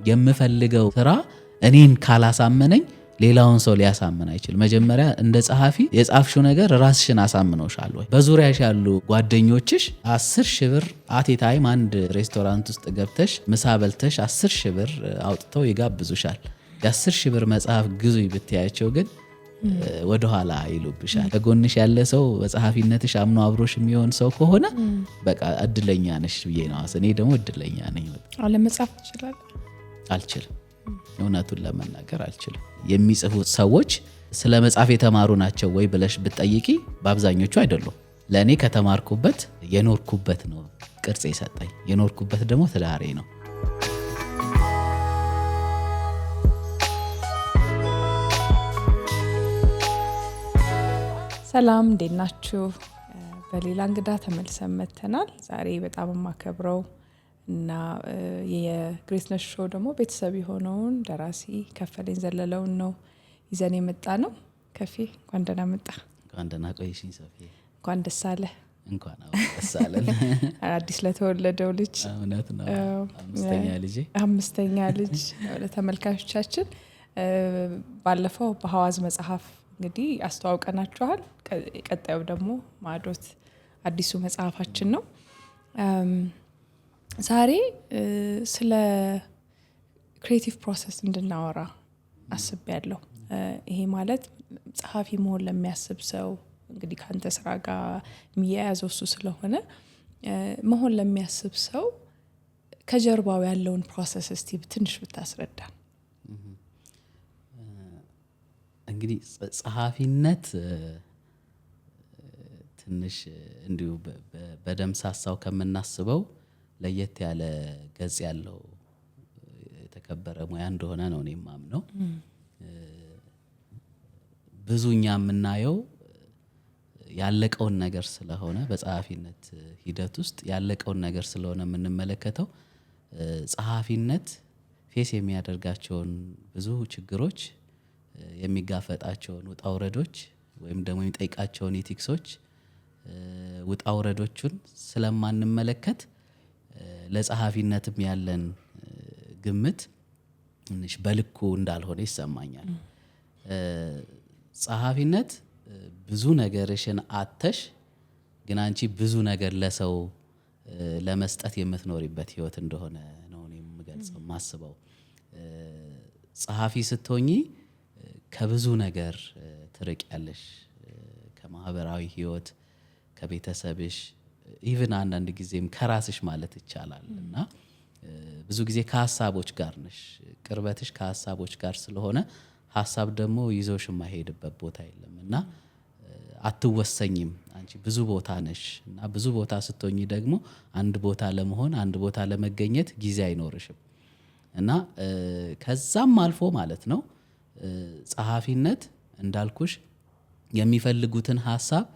የምፈልገው ስራ እኔን ካላሳመነኝ ሌላውን ሰው ሊያሳምን አይችል። መጀመሪያ እንደ ጸሐፊ የጻፍሽው ነገር ራስሽን አሳምኖሻል ወይ? በዙሪያሽ ያሉ ጓደኞችሽ 10,000 ብር አት ኤ ታይም አንድ ሬስቶራንት ውስጥ ገብተሽ ምሳ በልተሽ 10,000 ብር አውጥተው ይጋብዙሻል። የ10,000 ብር መጽሐፍ ግዙኝ ብትያቸው ግን ወደኋላ ይሉብሻል። ከጎንሽ ያለ ሰው በጸሐፊነትሽ አምኖ አብሮሽ የሚሆን ሰው ከሆነ በቃ እድለኛ ነሽ ብዬ ነው። እኔ ደግሞ እድለኛ ነኝ። ለመጻፍ ትችላለህ? አልችልም። እውነቱን ለመናገር አልችልም። የሚጽፉት ሰዎች ስለ መጻፍ የተማሩ ናቸው ወይ ብለሽ ብትጠይቂ በአብዛኞቹ አይደሉም። ለእኔ ከተማርኩበት የኖርኩበት ነው ቅርጽ የሰጠኝ። የኖርኩበት ደግሞ ትዳሬ ነው። ሰላም እንዴት ናችሁ? በሌላ እንግዳ ተመልሰን መጥተናል። ዛሬ በጣም የማከብረው እና የግሬትነስ ሾው ደግሞ ቤተሰብ የሆነውን ደራሲ ከፈለኝ ዘለለውን ነው ይዘን የመጣ ነው። ከፊ እንኳን ደህና መጣ። እንኳን ደህና ቆይሽኝ ሶፊ። እንኳን ደስ አለ። እንኳን ደስ አለን። አዲስ ለተወለደው ልጅ እውነት ነው። አምስተኛ ልጅ ለተመልካቾቻችን ባለፈው በሐዋዝ መጽሐፍ እንግዲህ አስተዋውቀናችኋል። ቀጣዩ ደግሞ ማዕዶት አዲሱ መጽሐፋችን ነው። ዛሬ ስለ ክሬቲቭ ፕሮሰስ እንድናወራ አስቤያለሁ። ይሄ ማለት ጸሐፊ መሆን ለሚያስብ ሰው እንግዲህ ካንተ ስራ ጋር የሚያያዘው እሱ ስለሆነ መሆን ለሚያስብ ሰው ከጀርባው ያለውን ፕሮሰስ እስቲ ትንሽ ብታስረዳን። እንግዲህ ጸሐፊነት ትንሽ እንዲሁ በደምሳሳው ከምናስበው ለየት ያለ ገጽ ያለው የተከበረ ሙያ እንደሆነ ነው እኔ የማምነው። ብዙኛ የምናየው ያለቀውን ነገር ስለሆነ በጸሐፊነት ሂደት ውስጥ ያለቀውን ነገር ስለሆነ የምንመለከተው ጸሐፊነት ፌስ የሚያደርጋቸውን ብዙ ችግሮች፣ የሚጋፈጣቸውን ውጣውረዶች ወይም ደግሞ የሚጠይቃቸውን ኢቲክሶች ውጣውረዶቹን ስለማንመለከት ለጸሐፊነትም ያለን ግምት ትንሽ በልኩ እንዳልሆነ ይሰማኛል። ጸሐፊነት ብዙ ነገርሽን አተሽ ግን አንቺ ብዙ ነገር ለሰው ለመስጠት የምትኖሪበት ህይወት እንደሆነ ነው እኔ የምገልጸው የማስበው። ጸሐፊ ስትሆኚ ከብዙ ነገር ትርቂያለሽ። ከማህበራዊ ህይወት፣ ከቤተሰብሽ፣ ኢቭን አንዳንድ ጊዜም ከራስሽ ማለት ይቻላል። እና ብዙ ጊዜ ከሀሳቦች ጋር ነሽ። ቅርበትሽ ከሀሳቦች ጋር ስለሆነ ሀሳብ ደግሞ ይዞሽ የማይሄድበት ቦታ የለም እና አትወሰኝም። አንቺ ብዙ ቦታ ነሽ እና ብዙ ቦታ ስትሆኚ ደግሞ አንድ ቦታ ለመሆን አንድ ቦታ ለመገኘት ጊዜ አይኖርሽም እና ከዛም አልፎ ማለት ነው ጸሐፊነት እንዳልኩሽ የሚፈልጉትን ሀሳብ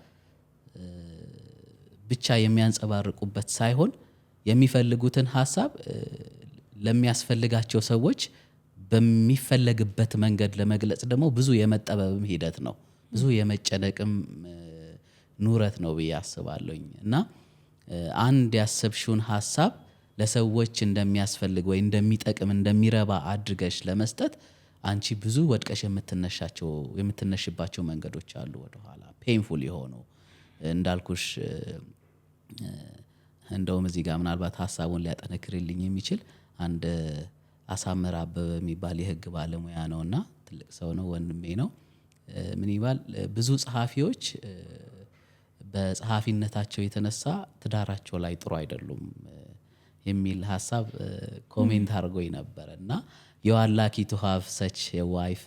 ብቻ የሚያንጸባርቁበት ሳይሆን የሚፈልጉትን ሀሳብ ለሚያስፈልጋቸው ሰዎች በሚፈለግበት መንገድ ለመግለጽ ደግሞ ብዙ የመጠበብም ሂደት ነው፣ ብዙ የመጨነቅም ኑረት ነው ብዬ አስባለሁኝ። እና አንድ ያሰብሽውን ሀሳብ ለሰዎች እንደሚያስፈልግ ወይ እንደሚጠቅም እንደሚረባ አድርገሽ ለመስጠት አንቺ ብዙ ወድቀሽ የምትነሽባቸው መንገዶች አሉ። ወደኋላ ፔንፉል የሆኑ እንዳልኩሽ እንደውም እዚህ ጋር ምናልባት ሀሳቡን ሊያጠነክርልኝ የሚችል አንድ አሳምር አበበ የሚባል የህግ ባለሙያ ነውና ትልቅ ሰው ነው፣ ወንድሜ ነው። ምን ይባል ብዙ ጸሐፊዎች በጸሐፊነታቸው የተነሳ ትዳራቸው ላይ ጥሩ አይደሉም የሚል ሀሳብ ኮሜንት አድርጎኝ ነበር እና you are lucky to have such a wife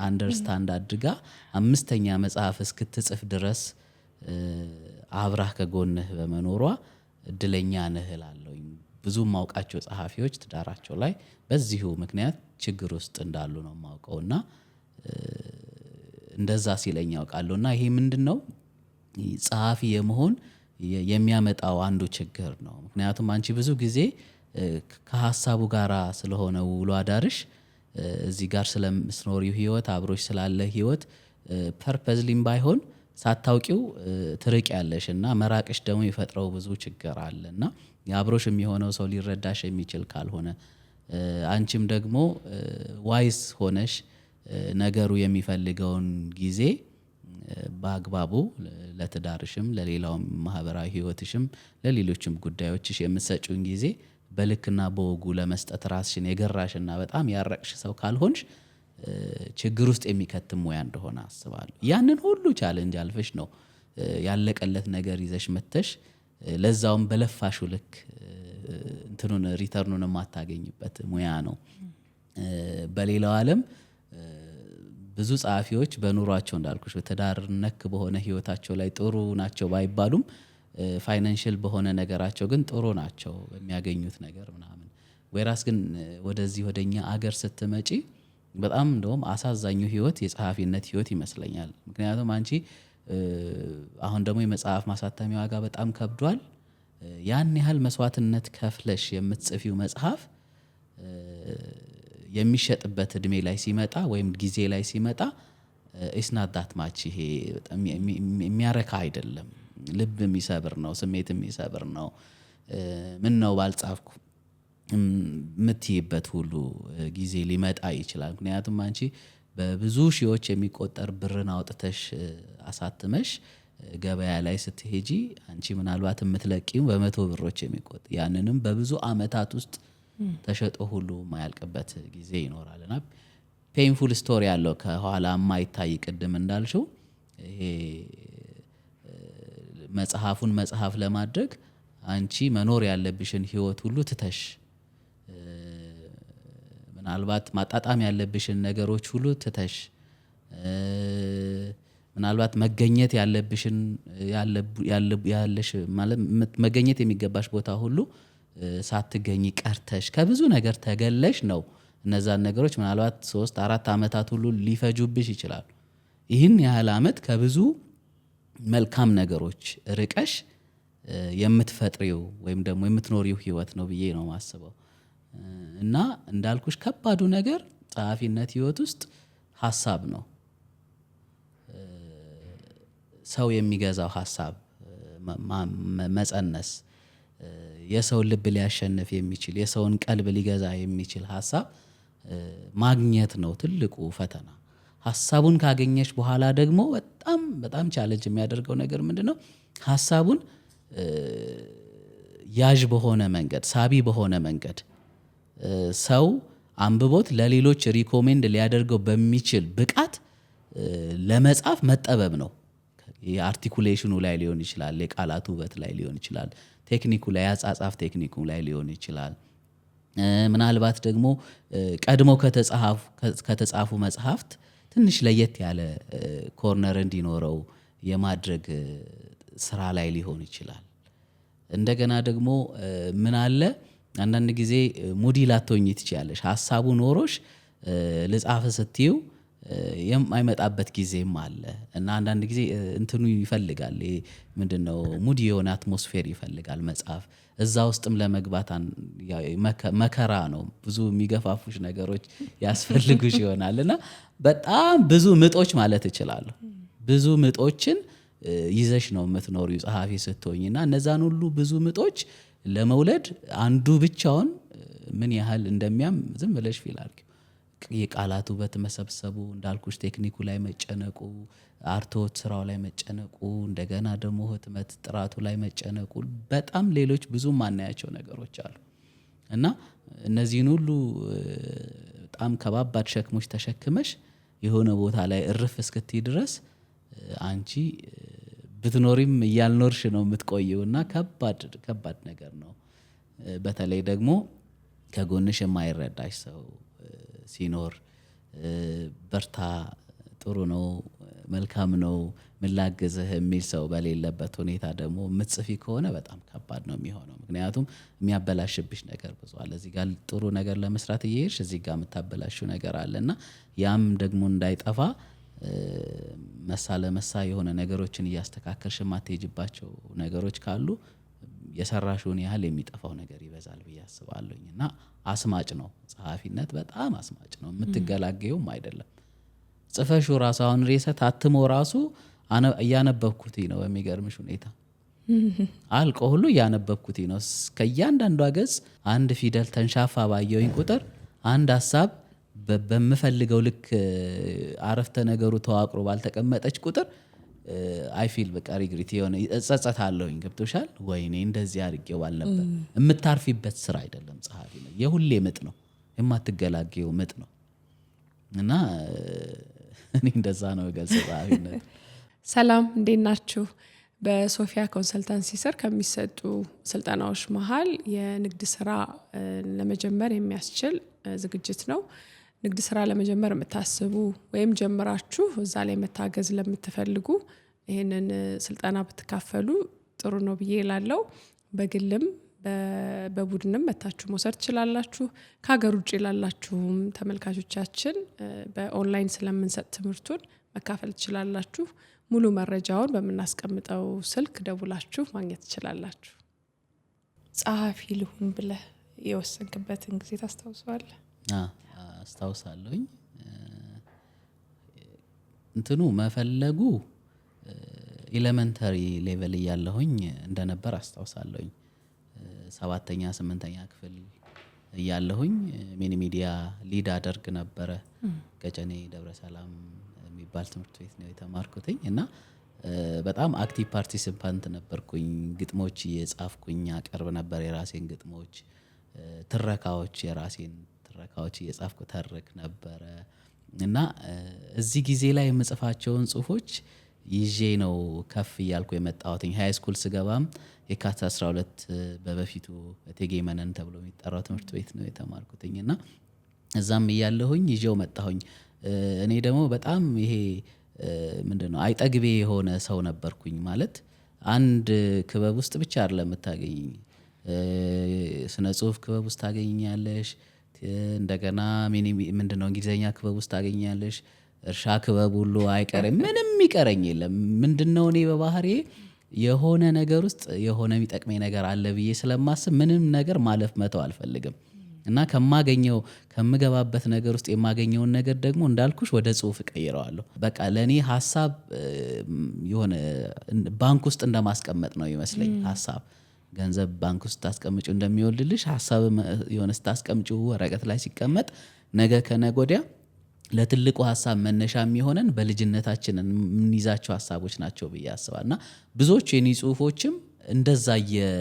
understand አድርጋ 5ኛ መጽሐፍ እስክትጽፍ ድረስ አብራህ ከጎንህ በመኖሯ እድለኛ ነህ እላለሁኝ። ብዙ ማውቃቸው ጸሐፊዎች ትዳራቸው ላይ በዚሁ ምክንያት ችግር ውስጥ እንዳሉ ነው ማውቀውና እንደዛ ሲለኝ ያውቃሉና ይሄ ምንድነው ጸሐፊ የመሆን የሚያመጣው አንዱ ችግር ነው። ምክንያቱም አንቺ ብዙ ጊዜ ከሐሳቡ ጋራ ስለሆነ ውሎ አዳርሽ እዚህ ጋር ስለምስኖሪው ህይወት አብሮሽ ስላለ ህይወት ፐርፐዝሊም ባይሆን ሳታውቂው ትርቂያለሽና መራቅሽ ደግሞ ይፈጥረው ብዙ ችግር አለና የአብሮሽ የሚሆነው ሰው ሊረዳሽ የሚችል ካልሆነ አንቺም ደግሞ ዋይስ ሆነሽ ነገሩ የሚፈልገውን ጊዜ በአግባቡ ለትዳርሽም ለሌላውም ማህበራዊ ህይወትሽም ለሌሎችም ጉዳዮችሽ የምትሰጪውን ጊዜ በልክና በወጉ ለመስጠት ራስሽን የገራሽና በጣም ያረቅሽ ሰው ካልሆንሽ ችግር ውስጥ የሚከትም ሙያ እንደሆነ አስባለሁ። ያንን ሁሉ ቻሌንጅ አልፈሽ ነው ያለቀለት ነገር ይዘሽ መተሽ ለዛውም በለፋሹ ልክ እንትኑን ሪተርኑን የማታገኝበት ሙያ ነው። በሌላው ዓለም ብዙ ጸሐፊዎች በኑሯቸው እንዳልኩሽ በትዳር ነክ በሆነ ህይወታቸው ላይ ጥሩ ናቸው ባይባሉም ፋይናንሻል በሆነ ነገራቸው ግን ጥሩ ናቸው በሚያገኙት ነገር ምናምን። ወይራስ ግን ወደዚህ ወደኛ አገር ስትመጪ በጣም እንደውም አሳዛኙ ህይወት የጸሐፊነት ህይወት ይመስለኛል። ምክንያቱም አንቺ አሁን ደግሞ የመጽሐፍ ማሳተሚያ ዋጋ በጣም ከብዷል። ያን ያህል መስዋዕትነት ከፍለሽ የምትጽፊው መጽሐፍ የሚሸጥበት እድሜ ላይ ሲመጣ ወይም ጊዜ ላይ ሲመጣ ኢትስ ናት ዳት ማች። ይሄ በጣም የሚያረካ አይደለም። ልብ የሚሰብር ነው፣ ስሜት የሚሰብር ነው። ምን ነው ባልጻፍኩ የምትይበት ሁሉ ጊዜ ሊመጣ ይችላል። ምክንያቱም አንቺ በብዙ ሺዎች የሚቆጠር ብርን አውጥተሽ አሳትመሽ ገበያ ላይ ስትሄጂ አንቺ ምናልባት የምትለቂው በመቶ ብሮች የሚቆጠር ያንንም በብዙ አመታት ውስጥ ተሸጦ ሁሉ ማያልቅበት ጊዜ ይኖራልና ፔንፉል ስቶሪ ያለው ከኋላ የማይታይ ቅድም እንዳልሽው ይሄ መጽሐፉን መጽሐፍ ለማድረግ አንቺ መኖር ያለብሽን ህይወት ሁሉ ትተሽ ምናልባት ማጣጣም ያለብሽን ነገሮች ሁሉ ትተሽ ምናልባት መገኘት ያለብሽን ያለሽ ማለት መገኘት የሚገባሽ ቦታ ሁሉ ሳትገኝ ቀርተሽ ከብዙ ነገር ተገለሽ ነው እነዛን ነገሮች ምናልባት 3-4 አመታት ሁሉ ሊፈጁብሽ ይችላል። ይህን ያህል አመት ከብዙ መልካም ነገሮች ርቀሽ የምትፈጥሪው ወይም ደግሞ የምትኖሪው ህይወት ነው ብዬ ነው ማስበው። እና እንዳልኩሽ ከባዱ ነገር ጸሐፊነት ህይወት ውስጥ ሐሳብ ነው። ሰው የሚገዛው ሐሳብ መጸነስ የሰውን ልብ ሊያሸንፍ የሚችል የሰውን ቀልብ ሊገዛ የሚችል ሐሳብ ማግኘት ነው ትልቁ ፈተና። ሐሳቡን ካገኘሽ በኋላ ደግሞ በጣም በጣም ቻሌንጅ የሚያደርገው ነገር ምንድነው? ሐሳቡን ያዥ በሆነ መንገድ ሳቢ በሆነ መንገድ ሰው አንብቦት ለሌሎች ሪኮሜንድ ሊያደርገው በሚችል ብቃት ለመጻፍ መጠበብ ነው። የአርቲኩሌሽኑ ላይ ሊሆን ይችላል፣ የቃላት ውበት ላይ ሊሆን ይችላል፣ ቴክኒኩ ላይ ያጻጻፍ ቴክኒኩ ላይ ሊሆን ይችላል። ምናልባት ደግሞ ቀድሞ ከተጻፉ መጽሐፍት ትንሽ ለየት ያለ ኮርነር እንዲኖረው የማድረግ ስራ ላይ ሊሆን ይችላል። እንደገና ደግሞ ምን አለ አንዳንድ ጊዜ ሙዲ ላትሆኚ ትችያለሽ። ሐሳቡ ኖሮሽ ልጻፍ ስትዩ የማይመጣበት ጊዜም አለ እና አንዳንድ ጊዜ እንትኑ ይፈልጋል ምንድነው ሙዲ የሆነ አትሞስፌር ይፈልጋል መጽሐፍ። እዛ ውስጥም ለመግባት መከራ ነው። ብዙ የሚገፋፉሽ ነገሮች ያስፈልጉሽ ይሆናልና በጣም ብዙ ምጦች ማለት እችላለሁ። ብዙ ምጦችን ይዘሽ ነው የምትኖሪው ጸሐፊ ስትሆኝና እነዛን ሁሉ ብዙ ምጦች ለመውለድ አንዱ ብቻውን ምን ያህል እንደሚያም ዝም ብለሽ ፊል አድርጊው። የቃላት ውበት መሰብሰቡ እንዳልኩሽ ቴክኒኩ ላይ መጨነቁ፣ አርቶት ስራው ላይ መጨነቁ፣ እንደገና ደግሞ ህትመት ጥራቱ ላይ መጨነቁ፣ በጣም ሌሎች ብዙ ማናያቸው ነገሮች አሉ እና እነዚህን ሁሉ በጣም ከባባድ ሸክሞች ተሸክመሽ የሆነ ቦታ ላይ እርፍ እስክትይ ድረስ አንቺ ብትኖሪም እያልኖርሽ ነው የምትቆየውና ከባድ ነገር ነው። በተለይ ደግሞ ከጎንሽ የማይረዳሽ ሰው ሲኖር በርታ፣ ጥሩ ነው፣ መልካም ነው፣ ምን ላግዝህ የሚል ሰው በሌለበት ሁኔታ ደግሞ የምትጽፊ ከሆነ በጣም ከባድ ነው የሚሆነው። ምክንያቱም የሚያበላሽብሽ ነገር ብዙ አለ። እዚህ ጋር ጥሩ ነገር ለመስራት እየሄድሽ እዚህ ጋር የምታበላሽው ነገር አለና ያም ደግሞ እንዳይጠፋ መሳ ለመሳ የሆነ ነገሮችን እያስተካከልሽ የማትሄጂባቸው ነገሮች ካሉ የሰራሽውን ያህል የሚጠፋው ነገር ይበዛል ብዬ አስባለሁኝ። እና አስማጭ ነው ጸሐፊነት፣ በጣም አስማጭ ነው። የምትገላገዩም አይደለም። ጽፈሹ ራሱ አሁን ሬሰት አትሞ ራሱ እያነበብኩት ነው በሚገርምሽ ሁኔታ አልቆ ሁሉ እያነበብኩት ነው። ከእያንዳንዷ ገጽ አንድ ፊደል ተንሻፋ ባየውኝ ቁጥር አንድ ሀሳብ በምፈልገው ልክ አረፍተ ነገሩ ተዋቅሮ ባልተቀመጠች ቁጥር አይፊል በቃ ሪግሪት የሆነ እጸጸታለሁኝ። ገብቶሻል? ወይኔ እንደዚህ አድርጌው ባልነበር። የምታርፊበት ስራ አይደለም ጸሐፊነት፣ የሁሌ ምጥ ነው፣ የማትገላገየው ምጥ ነው። እና እኔ እንደዛ ነው ገጽ ጸሐፊነት። ሰላም እንዴት ናችሁ? በሶፊያ ኮንሰልታንሲ ስር ከሚሰጡ ስልጠናዎች መሀል የንግድ ስራ ለመጀመር የሚያስችል ዝግጅት ነው። ንግድ ስራ ለመጀመር የምታስቡ ወይም ጀምራችሁ እዛ ላይ መታገዝ ለምትፈልጉ ይህንን ስልጠና ብትካፈሉ ጥሩ ነው ብዬ እላለሁ። በግልም በቡድንም መታችሁ መውሰድ ትችላላችሁ። ከሀገር ውጭ ላላችሁም ተመልካቾቻችን በኦንላይን ስለምንሰጥ ትምህርቱን መካፈል ትችላላችሁ። ሙሉ መረጃውን በምናስቀምጠው ስልክ ደውላችሁ ማግኘት ትችላላችሁ። ጸሐፊ ልሁን ብለህ የወሰንክበትን ጊዜ ታስታውሰዋለህ? አስታውሳለሁኝ። እንትኑ መፈለጉ ኤሌመንተሪ ሌቨል እያለሁኝ እንደነበር አስታውሳለሁኝ። 7ኛ 8ኛ ክፍል እያለሁኝ ሚኒ ሚዲያ ሊድ አደርግ ነበረ። ቀጨኔ ደብረ ሰላም የሚባል ትምህርት ቤት ነው የተማርኩትኝ እና በጣም አክቲቭ ፓርቲሲፓንት ነበርኩኝ። ግጥሞች እየጻፍኩኝ አቀርብ ነበር፣ የራሴን ግጥሞች፣ ትረካዎች፣ የራሴን ትረካዎች እየጻፍኩ ተርክ ነበረ እና እዚህ ጊዜ ላይ የምጽፋቸውን ጽሁፎች ይዤ ነው ከፍ እያልኩ የመጣሁትኝ። ሃይ ስኩል ስገባም የካቲት 12 በበፊቱ እቴጌ መነን ተብሎ የሚጠራው ትምህርት ቤት ነው የተማርኩትኝ እና እዛም እያለሁኝ ይዤው መጣሁኝ። እኔ ደግሞ በጣም ይሄ ምንድነው አይጠግቤ የሆነ ሰው ነበርኩኝ። ማለት አንድ ክበብ ውስጥ ብቻ አይደለም የምታገኝኝ፣ ስነ ጽሁፍ ክበብ ውስጥ ታገኛለሽ፣ እንደገና ምንድነው እንግሊዘኛ ክበብ ውስጥ ታገኛለሽ፣ እርሻ ክበብ ሁሉ አይቀርም፣ ምንም ይቀረኝ የለም። ምንድነው እኔ በባህሬ የሆነ ነገር ውስጥ የሆነ የሚጠቅመኝ ነገር አለ ብዬ ስለማስብ ምንም ነገር ማለፍ መተው አልፈልግም እና ከምገባበት ነገር ውስጥ የማገኘውን ነገር ደግሞ እንዳልኩሽ ወደ ጽሁፍ እቀይረዋለሁ። በቃ ለእኔ ሀሳብ የሆነ ባንክ ውስጥ እንደማስቀመጥ ነው ይመስለኝ። ሀሳብ ገንዘብ ባንክ ውስጥ ታስቀምጪው እንደሚወልድልሽ ሀሳብ የሆነ ስታስቀምጪው ወረቀት ላይ ሲቀመጥ ነገ ከነገ ወዲያ ለትልቁ ሀሳብ መነሻ የሚሆነን በልጅነታችን የምንይዛቸው ሀሳቦች ናቸው ብዬ አስባለሁ። እና ብዙዎቹ የኔ ጽሁፎችም እንደዛ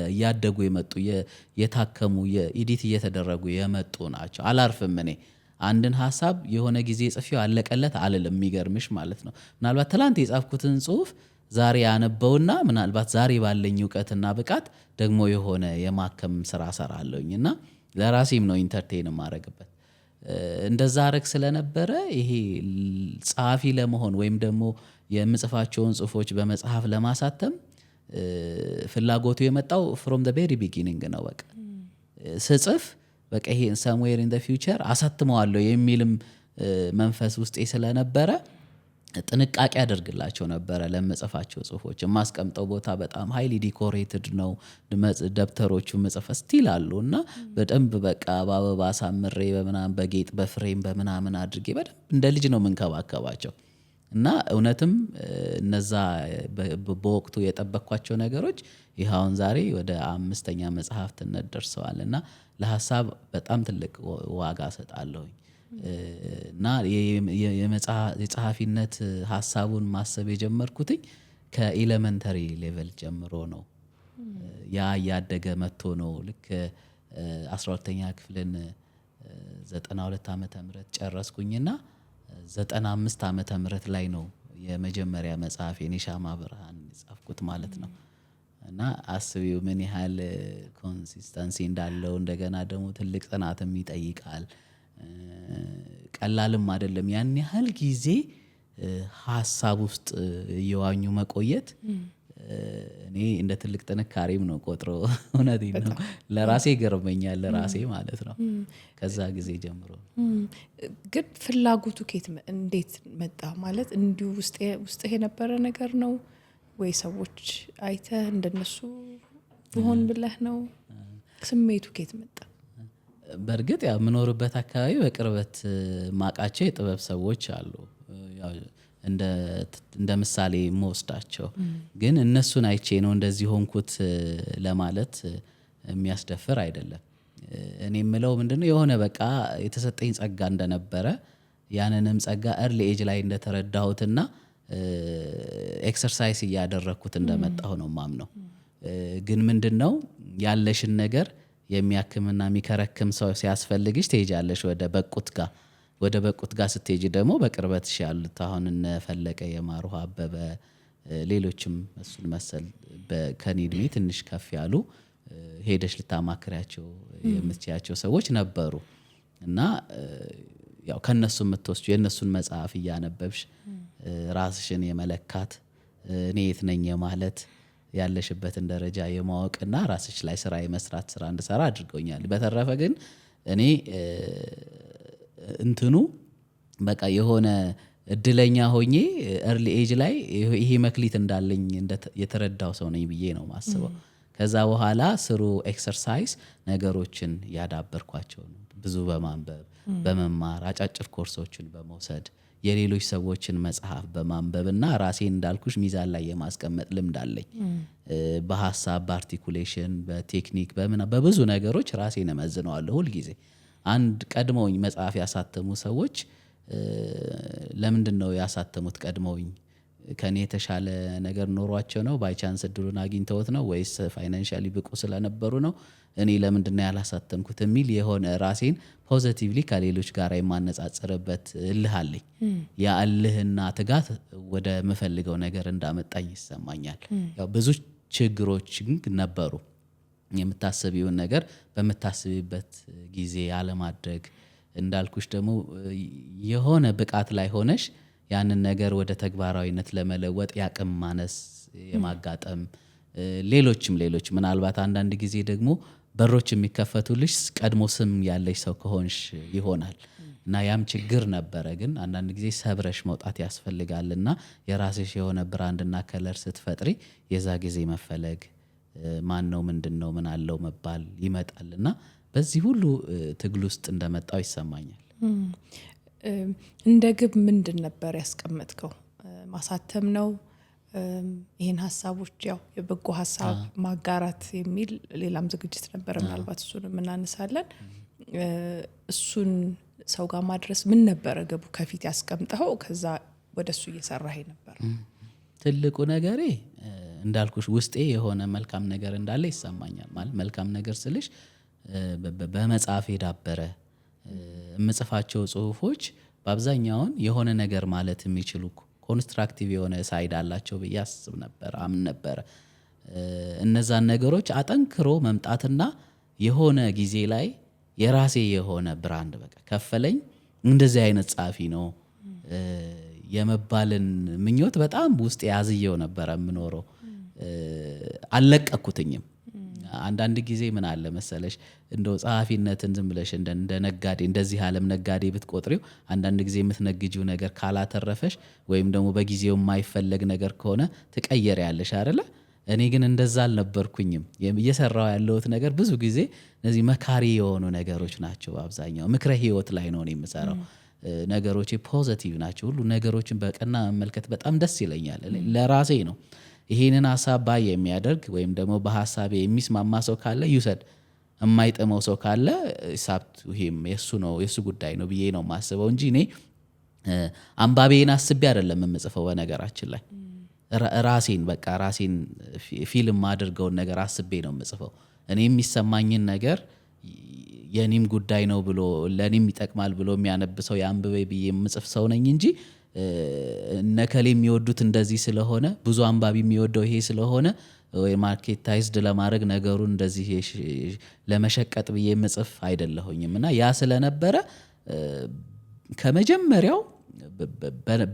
እያደጉ የመጡ የታከሙ የኤዲት እየተደረጉ የመጡ ናቸው። አላርፍም እኔ አንድን ሀሳብ የሆነ ጊዜ ጽፌው አለቀለት አልልም። የሚገርምሽ ማለት ነው ምናልባት ትላንት የጻፍኩትን ጽሁፍ ዛሬ ያነበውና ምናልባት ዛሬ ባለኝ እውቀትና ብቃት ደግሞ የሆነ የማከም ስራ ሰራለሁኝ እና ለራሴም ነው ኢንተርቴን የማረግበት። እንደዛ አረግ ስለነበረ ይሄ ጸሐፊ ለመሆን ወይም ደግሞ የምጽፋቸውን ጽሁፎች በመጽሐፍ ለማሳተም ፍላጎቱ የመጣው ፍሮም ዘ ቬሪ ቢጊኒንግ ነው። በቃ ስጽፍ በቃ ይሄን somewhere in the future አሳትመዋለሁ የሚልም መንፈስ ውስጤ ስለነበረ ጥንቃቄ አደርግላቸው ነበረ። ለምጽፋቸው ጽሁፎች የማስቀምጠው ቦታ በጣም ሃይሊ ዲኮሬትድ ነው። ደብተሮቹ መጽሐፍ ስቲል አሉ እና በደንብ በቃ በአበባ አሳምሬ በምናምን በጌጥ በፍሬም በምናምን አድርጌ በደንብ እንደ ልጅ ነው የምንከባከባቸው እና እውነትም እነዛ በወቅቱ የጠበቅኳቸው ነገሮች ይኸውን ዛሬ ወደ 5ኛ መጽሐፍትነት ደርሰዋል እና ለሀሳብ በጣም ትልቅ ዋጋ ሰጣለሁኝ እና የጸሐፊነት ሀሳቡን ማሰብ የጀመርኩትኝ ከኤሌመንተሪ ሌቨል ጀምሮ ነው። ያ እያደገ መጥቶ ነው ልክ 12ኛ ክፍልን 92 ዓመተ ምህረት ጨረስኩኝና 95 ዓመተ ምህረት ላይ ነው የመጀመሪያ መጽሐፍ የሻማ ብርሃን የጻፍኩት ማለት ነው። እና አስቢው ምን ያህል ኮንሲስተንሲ እንዳለው። እንደገና ደግሞ ትልቅ ጥናትም ይጠይቃል። ቀላልም አይደለም። ያን ያህል ጊዜ ሀሳብ ውስጥ እየዋኙ መቆየት እኔ እንደ ትልቅ ጥንካሬም ነው ቆጥሮ። እውነቴን ነው ለራሴ ገርመኛል፣ ለራሴ ማለት ነው። ከዛ ጊዜ ጀምሮ ግን ፍላጎቱ እንዴት መጣ? ማለት እንዲሁ ውስጥ የነበረ ነገር ነው ወይ ሰዎች አይተህ እንደነሱ ብሆን ብለህ ነው? ስሜቱ ከየት መጣ? በእርግጥ ያው የምኖርበት አካባቢ በቅርበት ማቃቸው የጥበብ ሰዎች አሉ። እንደ ምሳሌ የምወስዳቸው። ግን እነሱን አይቼ ነው እንደዚህ ሆንኩት ለማለት የሚያስደፍር አይደለም። እኔ የምለው ምንድነው የሆነ በቃ የተሰጠኝ ጸጋ እንደነበረ ያንንም ጸጋ early age ላይ እንደተረዳሁትና ኤክሰርሳይዝ እያደረኩት እንደመጣሁ ነው ማምነው። ግን ምንድነው ያለሽን ነገር የሚያክምና የሚከረክም ሰው ሲያስፈልግሽ ትሄጃለሽ ወደ በቁት ጋር ስትሄጂ ደግሞ በቅርበትሽ ያሉት አሁን እነ ፈለቀ የማሩ አበበ ሌሎችም እሱን መሰል ከኔ እድሜ ትንሽ ከፍ ያሉ ሄደሽ ልታማክሪያቸው የምትችያቸው ሰዎች ነበሩ። እና ያው ከነሱ የምትወስጂው የነሱን መጽሐፍ እያነበብሽ ራስሽን የመለካት እኔ የት ነኝ ማለት ያለሽበትን ደረጃ የማወቅና ራስሽ ላይ ስራ የመስራት ስራ እንድሰራ አድርገውኛል። በተረፈ ግን እኔ እንትኑ በቃ የሆነ እድለኛ ሆኜ early age ላይ ይሄ መክሊት እንዳለኝ የተረዳው ሰው ነኝ ብዬ ነው ማስበው። ከዛ በኋላ ስሩ ኤክሰርሳይዝ ነገሮችን ያዳበርኳቸው ነው። ብዙ በማንበብ በመማር አጫጭር ኮርሶችን በመውሰድ የሌሎች ሰዎችን መጽሐፍ በማንበብና ራሴን እንዳልኩሽ ሚዛን ላይ የማስቀመጥ ልምድ አለኝ። በሐሳብ በአርቲኩሌሽን በቴክኒክ በብዙ ነገሮች ራሴን እመዝነዋለሁ ሁል ጊዜ። አንድ ቀድመውኝ መጽሐፍ ያሳተሙ ሰዎች ለምንድነው ያሳተሙት ቀድመውኝ? ከኔ የተሻለ ነገር ኖሯቸው ነው? ባይ ቻንስ እድሉን አግኝተውት ነው ወይስ ፋይናንሻሊ ብቁ ስለነበሩ ነው? እኔ ለምንድነው ያላሳተምኩት የሚል የሆነ ራሴን ፖዚቲቭሊ ከሌሎች ጋር የማነጻጸርበት እልህ አለኝ። ያ እልህና ትጋት ወደ ምፈልገው ነገር እንዳመጣኝ ይሰማኛል። ያው ብዙ ችግሮች ግን ነበሩ። የምታስቢውን ነገር በምታስቢበት ጊዜ አለማድረግ፣ እንዳልኩሽ ደግሞ የሆነ ብቃት ላይ ሆነሽ ያንን ነገር ወደ ተግባራዊነት ለመለወጥ ያቅም ማነስ የማጋጠም ሌሎችም ምናልባት አንዳንድ ጊዜ ደግሞ በሮች የሚከፈቱልሽ ቀድሞ ስም ያለሽ ሰው ከሆንሽ ይሆናል እና ያም ችግር ነበረ። ግን አንዳንድ ጊዜ ሰብረሽ መውጣት ያስፈልጋልና የራስሽ የሆነ ብራንድና ከለር ስትፈጥሪ የዛ ጊዜ መፈለግ ማን ነው ምንድነው ምን አለው መባል ይመጣልና በዚህ ሁሉ ትግል ውስጥ እንደመጣው ይሰማኛል። እንደ ግብ ምንድን ነበር ያስቀመጥከው? ማሳተም ነው? ይሄን ሀሳቦች ያው የበጎ ሀሳብ ማጋራት የሚል ሌላም ዝግጅት ነበር፣ ምናልባት እሱን እናነሳለን። እሱን ሰው ጋር ማድረስ ምን ነበር ግቡ ከፊት ያስቀምጠው? ከዛ ወደሱ እየሰራህ ነበር? ትልቁ ነገሬ እንዳልኩሽ ውስጤ የሆነ መልካም ነገር እንዳለ ይሰማኛል። ማለት መልካም ነገር ስልሽ በመጽሐፍ የዳበረ የምጽፋቸው ጽሁፎች በአብዛኛውን የሆነ ነገር ማለት የሚችሉ ኮንስትራክቲቭ የሆነ ሳይድ አላቸው ብዬ አስብ ነበር፣ አምን ነበር። እነዛን ነገሮች አጠንክሮ መምጣትና የሆነ ጊዜ ላይ የራሴ የሆነ ብራንድ በቃ ከፈለኝ እንደዚህ አይነት ጻፊ ነው የመባልን ምኞት በጣም ውስጥ ያዝየው ነበር የምኖረው። አልለቀኩትኝም። አንዳንድ ጊዜ ምን አለ መሰለሽ እንደው ጸሐፊነትን ዝም ብለሽ እንደ ነጋዴ እንደዚህ ዓለም ነጋዴ ብትቆጥሪው አንዳንድ ጊዜ የምትነግጂው ነገር ካላተረፈሽ ወይም ደግሞ በጊዜው የማይፈለግ ነገር ከሆነ ትቀየሪያለሽ አይደለ? እኔ ግን እንደዛ አልነበርኩኝም። እየሰራው ያለሁት ነገር ብዙ ጊዜ እነዚህ መካሪ የሆኑ ነገሮች ናቸው። አብዛኛው ምክረ ህይወት ላይ ነው የምሰራው። ነገሮች ፖዚቲቭ ናቸው። ሁሉ ነገሮችን በቀና መመልከት በጣም ደስ ይለኛል። ለራሴ ነው። ይሄንን ሐሳብ ባይ የሚያደርግ ወይም ደግሞ በሐሳቤ የሚስማማ ሰው ካለ ይውሰድ፣ የማይጥመው ሰው ካለ ሳብት ይሄም የሱ ነው የሱ ጉዳይ ነው ብዬ ነው ማስበው እንጂ እኔ አንባቤን አስቤ አይደለም የምጽፈው። በነገራችን ላይ ራሴን በቃ ራሴን ፊልም አድርገውን ነገር አስቤ ነው የምጽፈው። እኔ የሚሰማኝን ነገር የኔም ጉዳይ ነው ብሎ ለኔም ይጠቅማል ብሎ የሚያነብሰው ያንብበይ ብዬ የምጽፍ ሰው ነኝ እንጂ ነከሌ የሚወዱት እንደዚህ ስለሆነ ብዙ አንባቢ የሚወደው ይሄ ስለሆነ ወይ ማርኬታይዝድ ለማድረግ ነገሩን እንደዚህ ለመሸቀጥ ብዬ የምጽፍ አይደለሁኝም። እና ያ ስለነበረ ከመጀመሪያው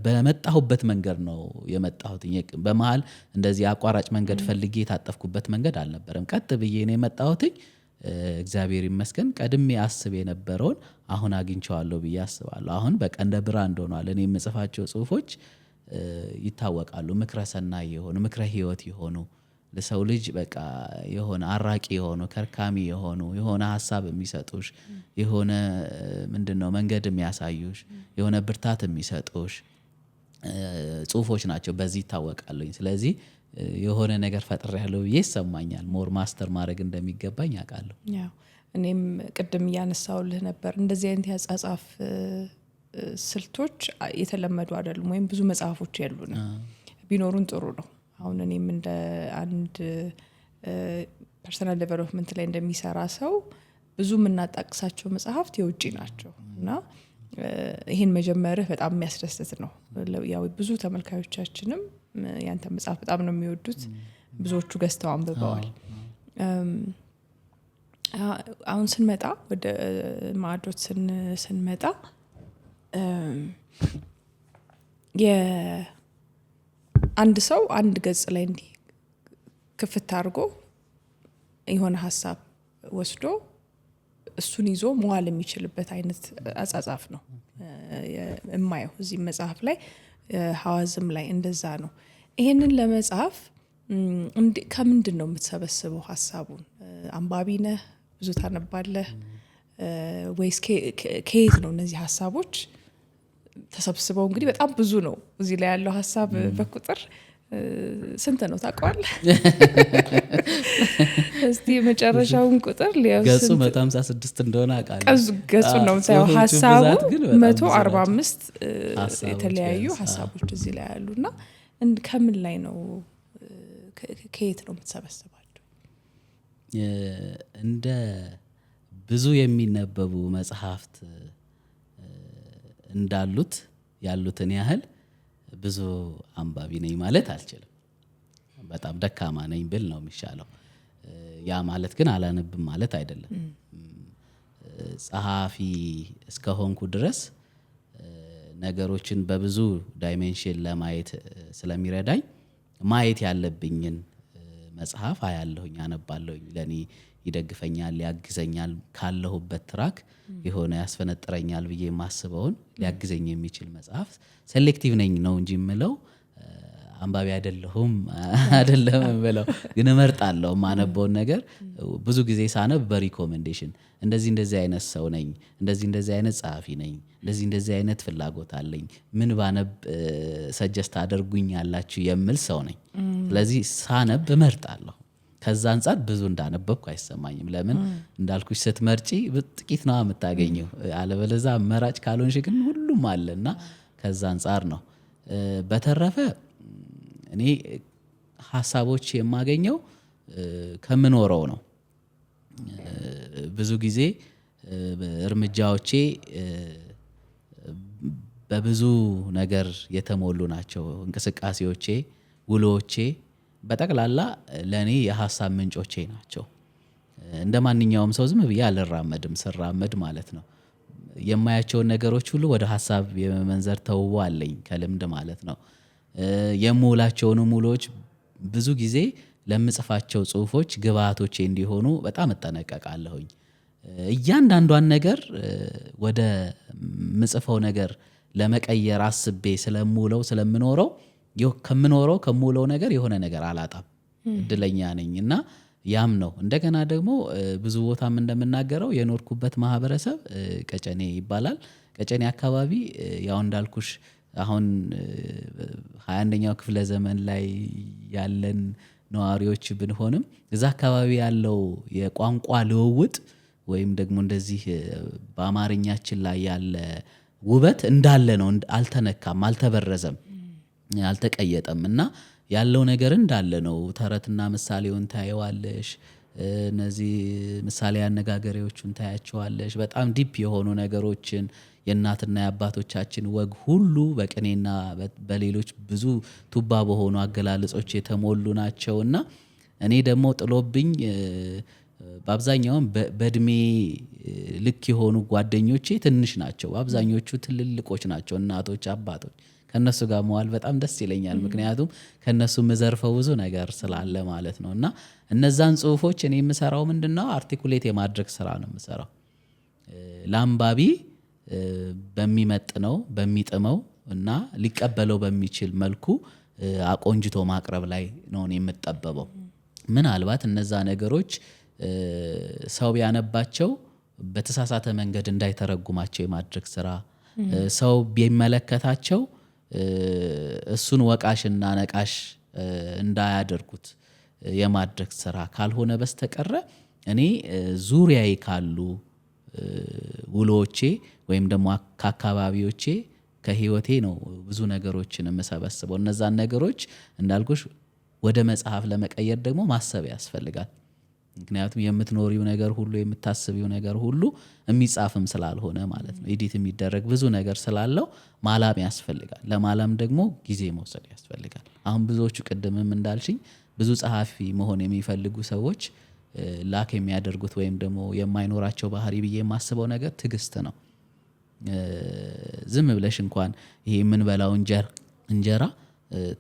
በመጣሁበት መንገድ ነው የመጣሁት። በመሃል እንደዚህ አቋራጭ መንገድ ፈልጌ የታጠፍኩበት መንገድ አልነበረም። ቀጥ ብዬ ነው የመጣሁት። እግዚአብሔር ይመስገን ቀድሜ አስብ የነበረውን አሁን አግኝቼዋለሁ ብዬ አስባለሁ። አሁን በቃ እንደ ብራንድ ሆኗል። እኔ የምጽፋቸው ጽሁፎች ይታወቃሉ። ምክረ ሰናይ የሆኑ ምክረ ህይወት የሆኑ ለሰው ልጅ በቃ የሆነ አራቂ የሆኑ ከርካሚ የሆነ ሐሳብ የሚሰጡሽ የሆነ ምንድነው መንገድ የሚያሳዩሽ የሆነ ብርታት የሚሰጡሽ ጽሁፎች ናቸው በዚህ ይታወቃለኝ። ስለዚህ የሆነ ነገር ፈጥሬያለሁ ብዬ ይሰማኛል። ሞር ማስተር ማድረግ እንደሚገባኝ አውቃለሁ። ያው እኔም ቅድም እያነሳውልህ ነበር እንደዚህ አይነት ያጻጻፍ ስልቶች የተለመዱ አይደሉም፣ ወይም ብዙ መጽሐፎች ያሉን ቢኖሩን ጥሩ ነው። አሁን እኔም እንደ አንድ ፐርሰናል ዴቨሎፕመንት ላይ እንደሚሰራ ሰው ብዙ የምናጣቅሳቸው መጽሐፍት የውጭ ናቸው እና ይህን መጀመርህ በጣም የሚያስደስት ነው። ያው ብዙ ተመልካዮቻችንም ያንተ መጽሐፍ በጣም ነው የሚወዱት፣ ብዙዎቹ ገዝተው አንብበዋል። አሁን ስንመጣ ወደ ማዕዶት ስንመጣ የአንድ ሰው አንድ ገጽ ላይ እንዲህ ክፍት አድርጎ የሆነ ሀሳብ ወስዶ እሱን ይዞ መዋል የሚችልበት አይነት አጻጻፍ ነው የማየው እዚህ መጽሐፍ ላይ፣ ሐዋዝም ላይ እንደዛ ነው። ይሄንን ለመጽሐፍ ከምንድን ነው የምትሰበስበው ሀሳቡን? አንባቢ ነህ? ብዙ ታነባለህ ወይስ ከየት ነው እነዚህ ሀሳቦች ተሰብስበው? እንግዲህ በጣም ብዙ ነው እዚህ ላይ ያለው ሀሳብ በቁጥር ስንት ነው ታውቀዋለህ? እስቲ የመጨረሻውን ቁጥር ገጹ 156 እንደሆነ አውቃለሁ። ገጹን ነው ሳይው ሀሳቡ 145 የተለያዩ ሀሳቦች እዚህ ላይ ያሉና ከምን ላይ ነው ከየት ነው የምትሰበስባቸው? እንደ ብዙ የሚነበቡ መጽሐፍት እንዳሉት ያሉትን ያህል ብዙ አንባቢ ነኝ ማለት አልችልም። በጣም ደካማ ነኝ ብል ነው የሚሻለው። ያ ማለት ግን አላነብም ማለት አይደለም። ጸሐፊ እስከሆንኩ ድረስ ነገሮችን በብዙ ዳይሜንሽን ለማየት ስለሚረዳኝ ማየት ያለብኝን መጽሐፍ አያለሁኝ፣ አነባለሁኝ። ለኔ ይደግፈኛል፣ ያግዘኛል፣ ካለሁበት ትራክ የሆነ ያስፈነጥረኛል ብዬ የማስበውን ሊያግዘኝ የሚችል መጽሐፍ ሴሌክቲቭ ነኝ ነው እንጂ የምለው አንባቢ አይደለሁም አይደለም ብለው ግን እመርጣለሁ ማነበውን ነገር። ብዙ ጊዜ ሳነብ በሪኮሜንዴሽን እንደዚህ አይነት ሰው ነኝ፣ እንደዚህ አይነት ጸሐፊ ነኝ፣ እንደዚህ አይነት ፍላጎት አለኝ፣ ምን ባነብ ሰጀስት አድርጉኝ ያላችሁ የምል ሰው ነኝ። ስለዚህ ሳነብ እመርጣለሁ። ከዛ አንፃር ብዙ እንዳነበብኩ አይሰማኝም። ለምን እንዳልኩሽ ስትመርጪ ጥቂት ነው የምታገኘው፣ አለበለዚያ መራጭ ካልሆንሽ ግን ሁሉም አለና ከዛ አንፃር ነው። በተረፈ እኔ ሀሳቦች የማገኘው ከምኖረው ነው። ብዙ ጊዜ እርምጃዎቼ በብዙ ነገር የተሞሉ ናቸው። እንቅስቃሴዎቼ፣ ውሎቼ በጠቅላላ ለኔ የሀሳብ ምንጮቼ ናቸው። እንደ ማንኛውም ሰው ዝም ብዬ አልራመድም። ስራመድ ማለት ነው የማያቸውን ነገሮች ሁሉ ወደ ሀሳብ የመመንዘር ተውቦ አለኝ ከልምድ ማለት ነው። የምውላቸውን ውሎች ብዙ ጊዜ ለምጽፋቸው ጽሁፎች ግብአቶቼ እንዲሆኑ በጣም እጠነቀቃለሁኝ። እያንዳንዷን ነገር ወደ ምጽፈው ነገር ለመቀየር አስቤ ስለምውለው ስለምኖረው ከምውለው ነገር የሆነ ነገር አላጣም። እድለኛ ነኝ እና ያም ነው። እንደገና ደግሞ ብዙ ቦታም እንደምናገረው የኖርኩበት ማህበረሰብ ቀጨኔ ይባላል። ቀጨኔ አካባቢ ያው እንዳልኩሽ አሁን 21ኛው ክፍለ ዘመን ላይ ያለን ነዋሪዎች ብንሆንም እዛ አካባቢ ያለው የቋንቋ ልውውጥ ወይም ደግሞ እንደዚህ በአማርኛችን ላይ ያለ ውበት እንዳለ ነው። አልተነካም፣ አልተበረዘም፣ አልተቀየጠም እና ያለው ነገር እንዳለ ነው። ተረትና ምሳሌውን ታየዋለሽ፣ እነዚህ ምሳሌ አነጋገሪዎቹን ታያቸዋለሽ። በጣም ዲፕ የሆኑ ነገሮችን የእናትና የአባቶቻችን ወግ ሁሉ በቅኔና በሌሎች ብዙ ቱባ በሆኑ አገላለጾች የተሞሉ ናቸውና እኔ ደግሞ ጥሎብኝ በአብዛኛውም በእድሜ ልክ የሆኑ ጓደኞቼ ትንሽ ናቸው። አብዛኞቹ ትልልቆች ናቸው፣ እናቶች፣ አባቶች። ከነሱ ጋር መዋል በጣም ደስ ይለኛል። ምክንያቱም ከነሱ የምዘርፈው ብዙ ነገር ስላለ ማለት ነው። እና እነዛን ጽሁፎች እኔ የምሰራው ምንድነው አርቲኩሌት የማድረግ ስራ ነው የምሰራው። ለአንባቢ በሚመጥነው በሚጥመው እና ሊቀበለው በሚችል መልኩ አቆንጅቶ ማቅረብ ላይ ነው የምጠበበው። ምናልባት እነዛ ነገሮች ሰው ቢያነባቸው በተሳሳተ መንገድ እንዳይተረጉማቸው የማድረግ ስራ፣ ሰው ቢመለከታቸው እሱን ወቃሽና ነቃሽ እንዳያደርጉት የማድረግ ስራ ካልሆነ በስተቀረ እኔ ዙሪያዬ ካሉ ውሎቼ ወይም ደግሞ ከአካባቢዎቼ ከህይወቴ ነው ብዙ ነገሮችን የምሰበስበው። እነዛን ነገሮች እንዳልኩሽ ወደ መጽሐፍ ለመቀየር ደግሞ ማሰብ ያስፈልጋል። ምክንያቱም የምትኖሪው ነገር ሁሉ የምታስቢው ነገር ሁሉ የሚጻፍም ስላልሆነ ማለት ነው። ኤዲት የሚደረግ ብዙ ነገር ስላለው ማላም ያስፈልጋል። ለማላም ደግሞ ጊዜ መውሰድ ያስፈልጋል። አሁን ብዙዎቹ ቅድምም እንዳልሽኝ ብዙ ጸሐፊ መሆን የሚፈልጉ ሰዎች ላክ የሚያደርጉት ወይም ደግሞ የማይኖራቸው ባህሪ ብዬ የማስበው ነገር ትዕግስት ነው። ዝም ብለሽ እንኳን ይሄ የምንበላው እንጀራ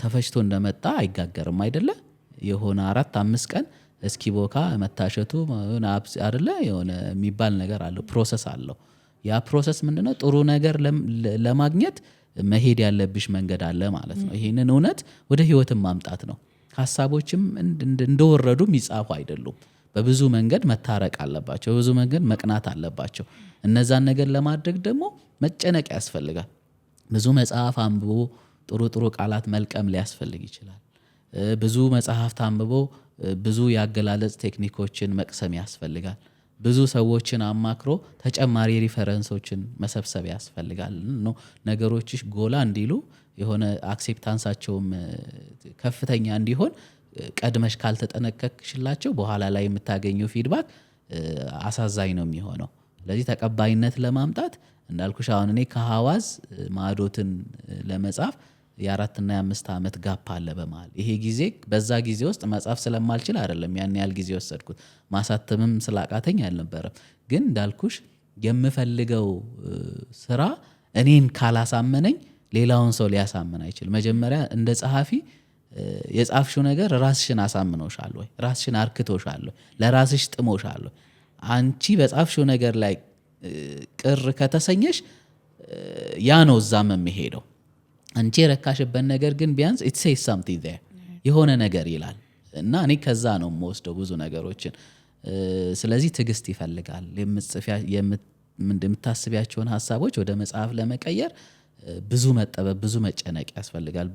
ተፈጭቶ እንደመጣ አይጋገርም አይደለ? የሆነ 4-5 ቀን እስኪ ቦካ መታሸቱ አይደለ? የሆነ የሚባል ነገር አለው፣ ፕሮሰስ አለው። ያ ፕሮሰስ ምንድነው? ጥሩ ነገር ለማግኘት መሄድ ያለብሽ መንገድ አለ ማለት ነው። ይሄንን እውነት ወደ ህይወትም ማምጣት ነው። ሀሳቦችም እንደወረዱ የሚጻፉ አይደሉም። በብዙ መንገድ መታረቅ አለባቸው፣ በብዙ መንገድ መቅናት አለባቸው። እነዛን ነገር ለማድረግ ደግሞ መጨነቅ ያስፈልጋል። ብዙ መጽሐፍ አንብቦ ጥሩ ጥሩ ቃላት መልቀም ሊያስፈልግ ይችላል። ብዙ መጽሐፍት አንብቦ ብዙ ያገላለጽ ቴክኒኮችን መቅሰም ያስፈልጋል። ብዙ ሰዎችን አማክሮ ተጨማሪ ሪፈረንሶችን መሰብሰብ ያስፈልጋል ነው ነገሮችሽ ጎላ እንዲሉ የሆነ አክሴፕታንሳቸውም ከፍተኛ እንዲሆን ቀድመሽ ካልተጠነቀቅሽላቸው በኋላ ላይ የምታገኘው ፊድባክ አሳዛኝ ነው የሚሆነው። ስለዚህ ተቀባይነት ለማምጣት እንዳልኩሽ አሁን እኔ ከሐዋዝ ማዕዶትን ለመጻፍ የ4 እና የ5 ዓመት ጋፕ አለ በመሃል። ይሄ ጊዜ በዛ ጊዜ ውስጥ መጻፍ ስለማልችል አይደለም ያን ያህል ጊዜ ወሰድኩት፣ ማሳተምም ስላቃተኝ አልነበረም። ግን እንዳልኩሽ የምፈልገው ስራ እኔን ካላሳመነኝ ሌላውን ሰው ሊያሳምን አይችልም። መጀመሪያ እንደ ጸሐፊ የጻፍሽው ነገር ራስሽን አሳምኖሻል ወይ? ራስሽን አርክቶሻል ወይ? ለራስሽ ጥሞሻል ወይ? አንቺ በጻፍሽው ነገር ላይ ቅር ከተሰኘሽ ያ ነው እዛም የሚሄደው። አንቺ የረካሽበት ነገር ግን ቢያንስ it says something there የሆነ ነገር ይላል እና እኔ ከዛ ነው የምወስደው ብዙ ነገሮችን። ስለዚህ ትዕግስት ይፈልጋል። የምታስቢያቸውን ሀሳቦች ወደ መጽሐፍ ለመቀየር ብዙ መጠበብ፣ ብዙ መጨነቅ ያስፈልጋል።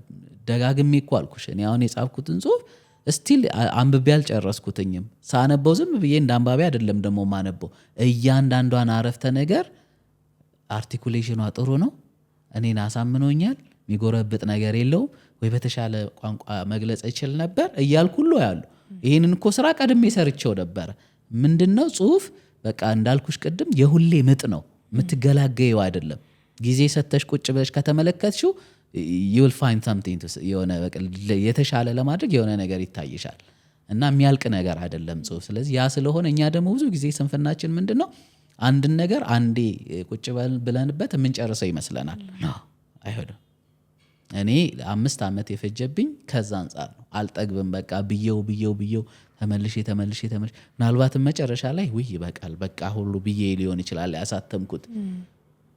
ደጋግሜ እኮ አልኩሽ እኔ አሁን የጻፍኩትን ጽሁፍ ስቲል አንብቤ አልጨረስኩትኝም። ሳነበው ዝም ብዬ እንደ አንባቢ አይደለም ደግሞ ማነበው። እያንዳንዷን አረፍተ ነገር አርቲኩሌሽኗ ጥሩ ነው፣ እኔን አሳምኖኛል፣ የሚጎረብጥ ነገር የለውም ወይ በተሻለ ቋንቋ መግለጽ ይችል ነበር እያልኩ ሁሉ ያሉ ይህንን እኮ ስራ ቀድሜ ሰርቼው ነበረ። ምንድነው ጽሁፍ በቃ እንዳልኩሽ ቅድም የሁሌ ምጥ ነው፣ የምትገላገየው አይደለም። ጊዜ ሰተሽ ቁጭ ብለሽ ከተመለከትሽው you will find something የሆነ የተሻለ ለማድረግ የሆነ ነገር ይታይሻል እና የሚያልቅ ነገር አይደለም ጽሁፍ። ስለዚህ ያ ስለሆነ እኛ ደግሞ ብዙ ጊዜ ስንፍናችን ምንድነው አንድን ነገር አንዴ ቁጭ ብለንበት የምንጨርሰው ይመስለናል። አይሆንም። እኔ 5 ዓመት የፈጀብኝ ከዛ አንጻር ነው። አልጠግብም በቃ ብየው ተመልሼ ምናልባትም መጨረሻ ላይ ውይ ይበቃል በቃ ሁሉ ብዬ ሊሆን ይችላል ያሳተምኩት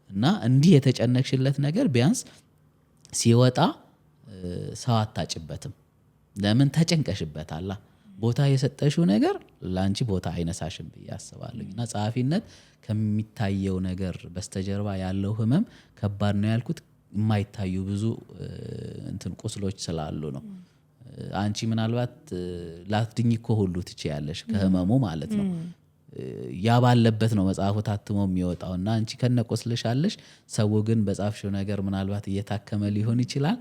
እና እንዲህ የተጨነቅሽለት ነገር ቢያንስ ሲወጣ ሰው አታጭበትም። ለምን ተጨንቀሽበታል? ቦታ የሰጠሽው ነገር ለአንቺ ቦታ አይነሳሽም ብዬ አስባለሁ። እና ጸሐፊነት ከሚታየው ነገር በስተጀርባ ያለው ህመም ከባድ ነው ያልኩት የማይታዩ ብዙ ቁስሎች ስላሉ ነው። አንቺ ምናልባት ላትድኝ እኮ ሁሉ ትችያለሽ ከህመሙ ማለት ነው። ያ ባለበት ነው መጽሐፉ ታትሞ የሚወጣው እና አንቺ ከነቆስልሻለሽ፣ ሰው ግን በጻፍሽው ነገር ምናልባት እየታከመ ሊሆን ይችላል።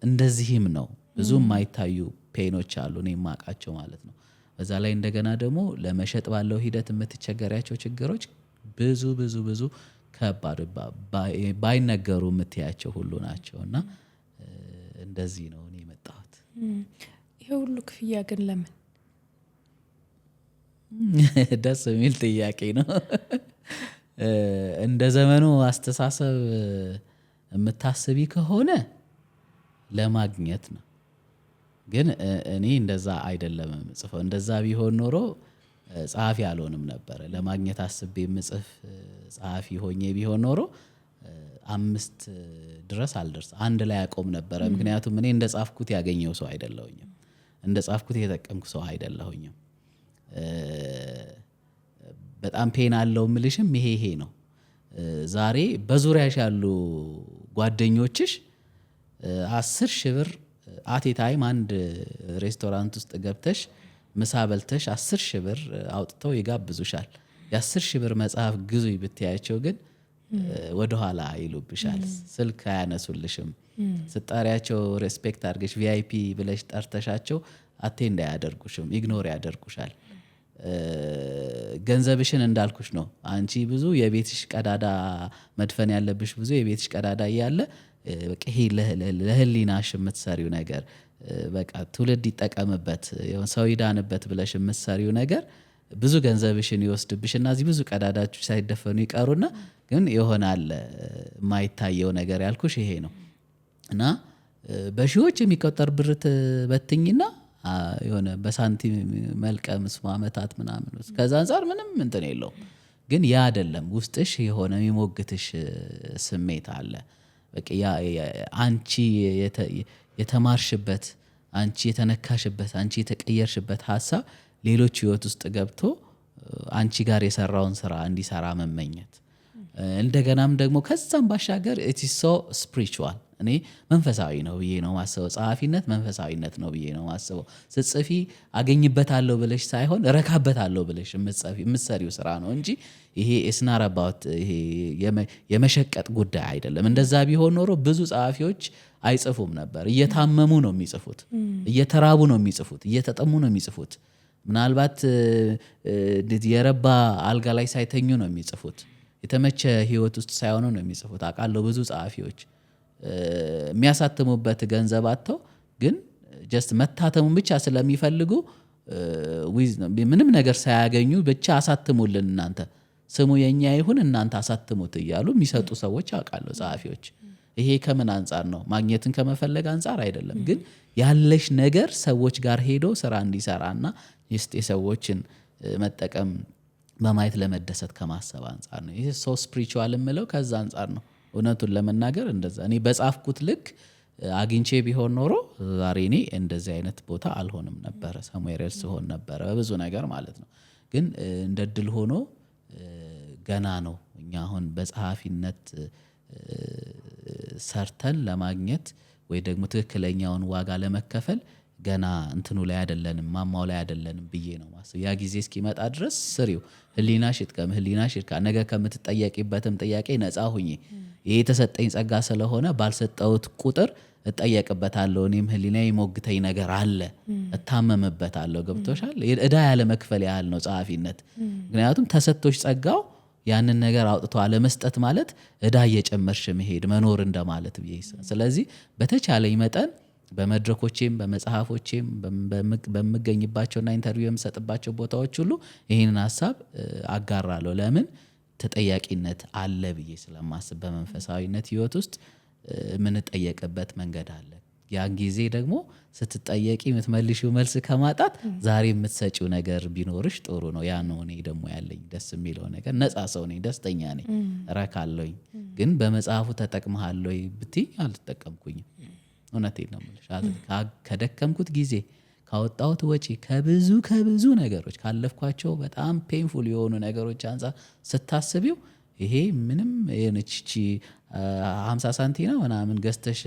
እንደዚህም ነው ብዙ የማይታዩ ፔኖች አሉ እኔ የማውቃቸው ማለት ነው። በዛ ላይ እንደገና ደግሞ ለመሸጥ ባለው ሂደት የምትቸገሪያቸው ችግሮች ብዙ ከባድ ባይነገሩ የምትያቸው ሁሉ ናቸው እና እንደዚህ ነው እኔ የመጣሁት። ይሄ ሁሉ ክፍያ ግን ለምን? ደስ የሚል ጥያቄ ነው። እንደ ዘመኑ አስተሳሰብ የምታስቢ ከሆነ ለማግኘት ነው። ግን እኔ እንደዛ አይደለም የምጽፈው። እንደዛ ቢሆን ኖሮ ጸሐፊ አልሆንም ነበረ። ለማግኘት አስቤ የምጽፍ ጸሐፊ ሆኜ ቢሆን ኖሮ 5 ድረስ አልደርስ 1 ላይ አቆም ነበረ። ምክንያቱም እኔ እንደ ጻፍኩት ያገኘው ሰው አይደለሁኝም፣ እንደ ጻፍኩት የተጠቀምኩ ሰው አይደለሁኝም። በጣም ፔን አለው ምልሽም ይሄ ነው። ዛሬ በዙሪያሽ ያሉ ጓደኞችሽ 10 ሺህ ብር አቴ ታይም አንድ ሬስቶራንት ውስጥ ገብተሽ ምሳ በልተሽ 10 ሺህ ብር አውጥተው ይጋብዙሻል። የ10 ሺህ ብር መጽሐፍ ግዙኝ ብትያቸው ግን ወደኋላ ይሉብሻል። ስልክ አያነሱልሽም። ስጠሪያቸው ሬስፔክት አድርገሽ ቪአይፒ ብለሽ ጠርተሻቸው አቴንድ አያደርጉሽም፣ ኢግኖር ያደርጉሻል። ገንዘብሽን እንዳልኩሽ ነው። አንቺ ብዙ የቤትሽ ቀዳዳ መድፈን ያለብሽ ብዙ የቤትሽ ቀዳዳ እያለ በቃ ይሄ ለህሊናሽ የምትሰሪው ነገር በቃ ትውልድ ይጠቀምበት ሰው ይዳንበት ብለሽ የምትሰሪው ነገር ብዙ ገንዘብሽን ይወስድብሽና እዚህ ብዙ ቀዳዳችሁ ሳይደፈኑ ይቀሩና ግን ይሆናል የማይታየው ነገር ያልኩሽ ይሄ ነው። እና በሺዎች የሚቆጠር ብር በትኝና የሆነ በሳንቲም መልቀም ዓመታት ምናምን ከዛ አንፃር ምንም እንትን የለውም። ግን ያ አይደለም ውስጥሽ የሆነ የሚሞግትሽ ስሜት አለ። በቃ አንቺ የተማርሽበት፣ አንቺ የተነካሽበት፣ አንቺ የተቀየርሽበት ሀሳብ ሌሎች ህይወት ውስጥ ገብቶ አንቺ ጋር የሰራውን ስራ እንዲሰራ መመኘት። እንደገናም ደግሞ ከዛም ባሻገር ኢት ኢዝ ሶ ስፒሪቹዋል። እኔ መንፈሳዊ ነው ብዬ ነው ማስበው። ጸሐፊነት መንፈሳዊነት ነው ብዬ ነው ማስበው። ስትጽፊ አገኝበታለሁ ብለሽ ሳይሆን እረካበታለሁ ብለሽ የምትሰሪው ስራ ነው እንጂ ይሄ እስናር አባውት ይሄ የመሸቀጥ ጉዳይ አይደለም። እንደዛ ቢሆን ኖሮ ብዙ ጸሐፊዎች አይጽፉም ነበር። እየታመሙ ነው የሚጽፉት፣ እየተራቡ ነው የሚጽፉት፣ እየተጠሙ ነው የሚጽፉት። ምናልባት የረባ አልጋ ላይ ሳይተኙ ነው የሚጽፉት። የተመቸ ህይወት ውስጥ ሳይሆኑ ነው የሚጽፉት። አውቃለሁ ብዙ ጸሐፊዎች የሚያሳትሙበት ገንዘብ አጥተው ግን ጀስት መታተሙን ብቻ ስለሚፈልጉ ምንም ነገር ሳያገኙ ብቻ አሳትሙልን፣ እናንተ ስሙ የኛ ይሁን እናንተ አሳትሙት እያሉ የሚሰጡ ሰዎች አውቃለሁ ጸሐፊዎች። ይሄ ከምን አንጻር ነው? ማግኘትን ከመፈለግ አንጻር አይደለም። ግን ያለሽ ነገር ሰዎች ጋር ሄዶ ስራ እንዲሰራና የሰዎችን መጠቀም በማየት ለመደሰት ከማሰብ አንጻር ነው። ይሄ ሶ ስፒሪቹዋል የምለው ከዛ አንጻር ነው። እውነቱን ለመናገር እንደዛ እኔ በጻፍኩት ልክ አግኝቼ ቢሆን ኖሮ ዛሬ እኔ እንደዚህ አይነት ቦታ አልሆንም ነበረ፣ ሰሙዌር ኤልስ ሆን ነበረ በብዙ ነገር ማለት ነው። ግን እንደ ድል ሆኖ ገና ነው እኛ አሁን በጸሐፊነት ሰርተን ለማግኘት ወይ ደግሞ ትክክለኛውን ዋጋ ለመከፈል ገና እንትኑ ላይ አይደለንም፣ ማማው ላይ አይደለንም ብዬ ነው ማስብ። ያ ጊዜ እስኪመጣ ድረስ ስሪው፣ ህሊናሽ ይጥቀም፣ ህሊናሽ ይርካ። ነገ ከምትጠየቂበትም ጥያቄ ነፃ ሁኚ። ይሄ የተሰጠኝ ጸጋ ስለሆነ ባልሰጠሁት ቁጥር እጠየቅበታለሁ። እኔም ህሊና ይሞግተኝ ነገር አለ፣ እታመምበታለሁ። ገብቶሻል? እዳ ያለ መክፈል ያህል ነው ጸሐፊነት። ምክንያቱም ተሰጥቶሽ ጸጋው ያንን ነገር አውጥቶ አለመስጠት ማለት እዳ እየጨመርሽ መሄድ መኖር እንደማለት ብዬ። ስለዚህ በተቻለኝ መጠን በመድረኮቼም በመጽሐፎቼም በምገኝባቸውና ኢንተርቪው የምሰጥባቸው ቦታዎች ሁሉ ይህንን ሀሳብ አጋራለሁ። ለምን ተጠያቂነት አለ ብዬ ስለማስብ በመንፈሳዊነት ህይወት ውስጥ የምንጠየቅበት መንገድ አለ። ያን ጊዜ ደግሞ ስትጠየቂ የምትመልሺው መልስ ከማጣት ዛሬ የምትሰጪው ነገር ቢኖርሽ ጥሩ ነው። ያ ነው እኔ ደግሞ ያለኝ ደስ የሚለው ነገር። ነፃ ሰው ነኝ፣ ደስተኛ ነኝ፣ እረካለሁኝ። ግን በመጽሐፉ ተጠቅመሃል ወይ ብትይኝ አልተጠቀምኩኝም። እውነቴን ነው የምልሽ። ከደከምኩት ጊዜ ካወጣሁት ወጪ ከብዙ ነገሮች ካለፍኳቸው በጣም ፔንፉል የሆኑ ነገሮች አንጻር ስታስቢው ይሄ ምንም የነቺ 50 ሳንቲም ነው ምናምን ገዝተሽ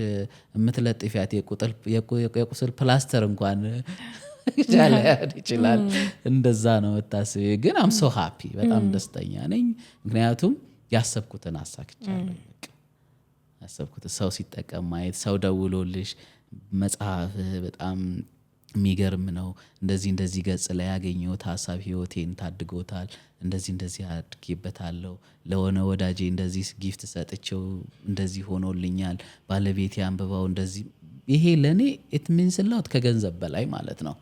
የምትለጥፊያት የቁስል ፕላስተር እንኳን ይችላል። እንደዛ ነው የምታስቢ። ግን አም ሶ ሃፒ፣ በጣም ደስተኛ ነኝ። ምክንያቱም ያሰብኩትን አሳክቻለሁ። ያሰብኩት ሰው ሲጠቀም ማየት፣ ሰው ደውሎልሽ መጽሐፍ በጣም የሚገርም ነው፣ እንደዚህ ገጽ ላይ ያገኘሁት ሀሳብ ህይወቴን ታድጎታል፣ እንደዚህ አድርጌበታለሁ፣ ለሆነ ወዳጄ እንደዚህ ጊፍት ሰጥቼው እንደዚህ ሆኖልኛል፣ ባለቤቴ አንብባው እንደዚህ። ይሄ ለእኔ ኢት ሚንስ ላውት ከገንዘብ በላይ ማለት ነው።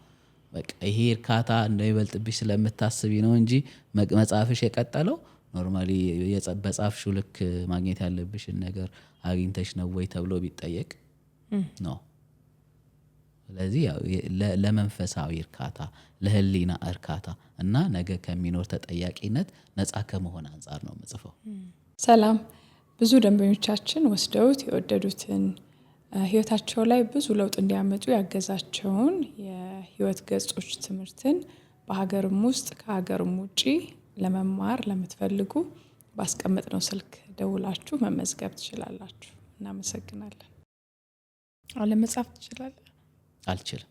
በቃ ይሄ እርካታ እንዳይበልጥብሽ ስለምታስቢ ነው እንጂ መጽሐፍሽ የቀጠለው ኖርማሊ በጻፍሽው ልክ ማግኘት ያለብሽን ነገር አግኝተሽ ነው ወይ ተብሎ ቢጠየቅ ነው። ስለዚህ ያው ለመንፈሳዊ እርካታ፣ ለህሊና እርካታ እና ነገ ከሚኖር ተጠያቂነት ነፃ ከመሆን አንጻር ነው የምጽፈው። ሰላም። ብዙ ደንበኞቻችን ወስደውት የወደዱትን ህይወታቸው ላይ ብዙ ለውጥ እንዲያመጡ ያገዛቸውን የህይወት ገጾች ትምህርትን በሀገርም ውስጥ ከሀገርም ውጪ ለመማር ለምትፈልጉ ባስቀመጥነው ስልክ ደውላችሁ መመዝገብ ትችላላችሁ። እናመሰግናለን። አለመጻፍ ትችላለህ? አልችልም፣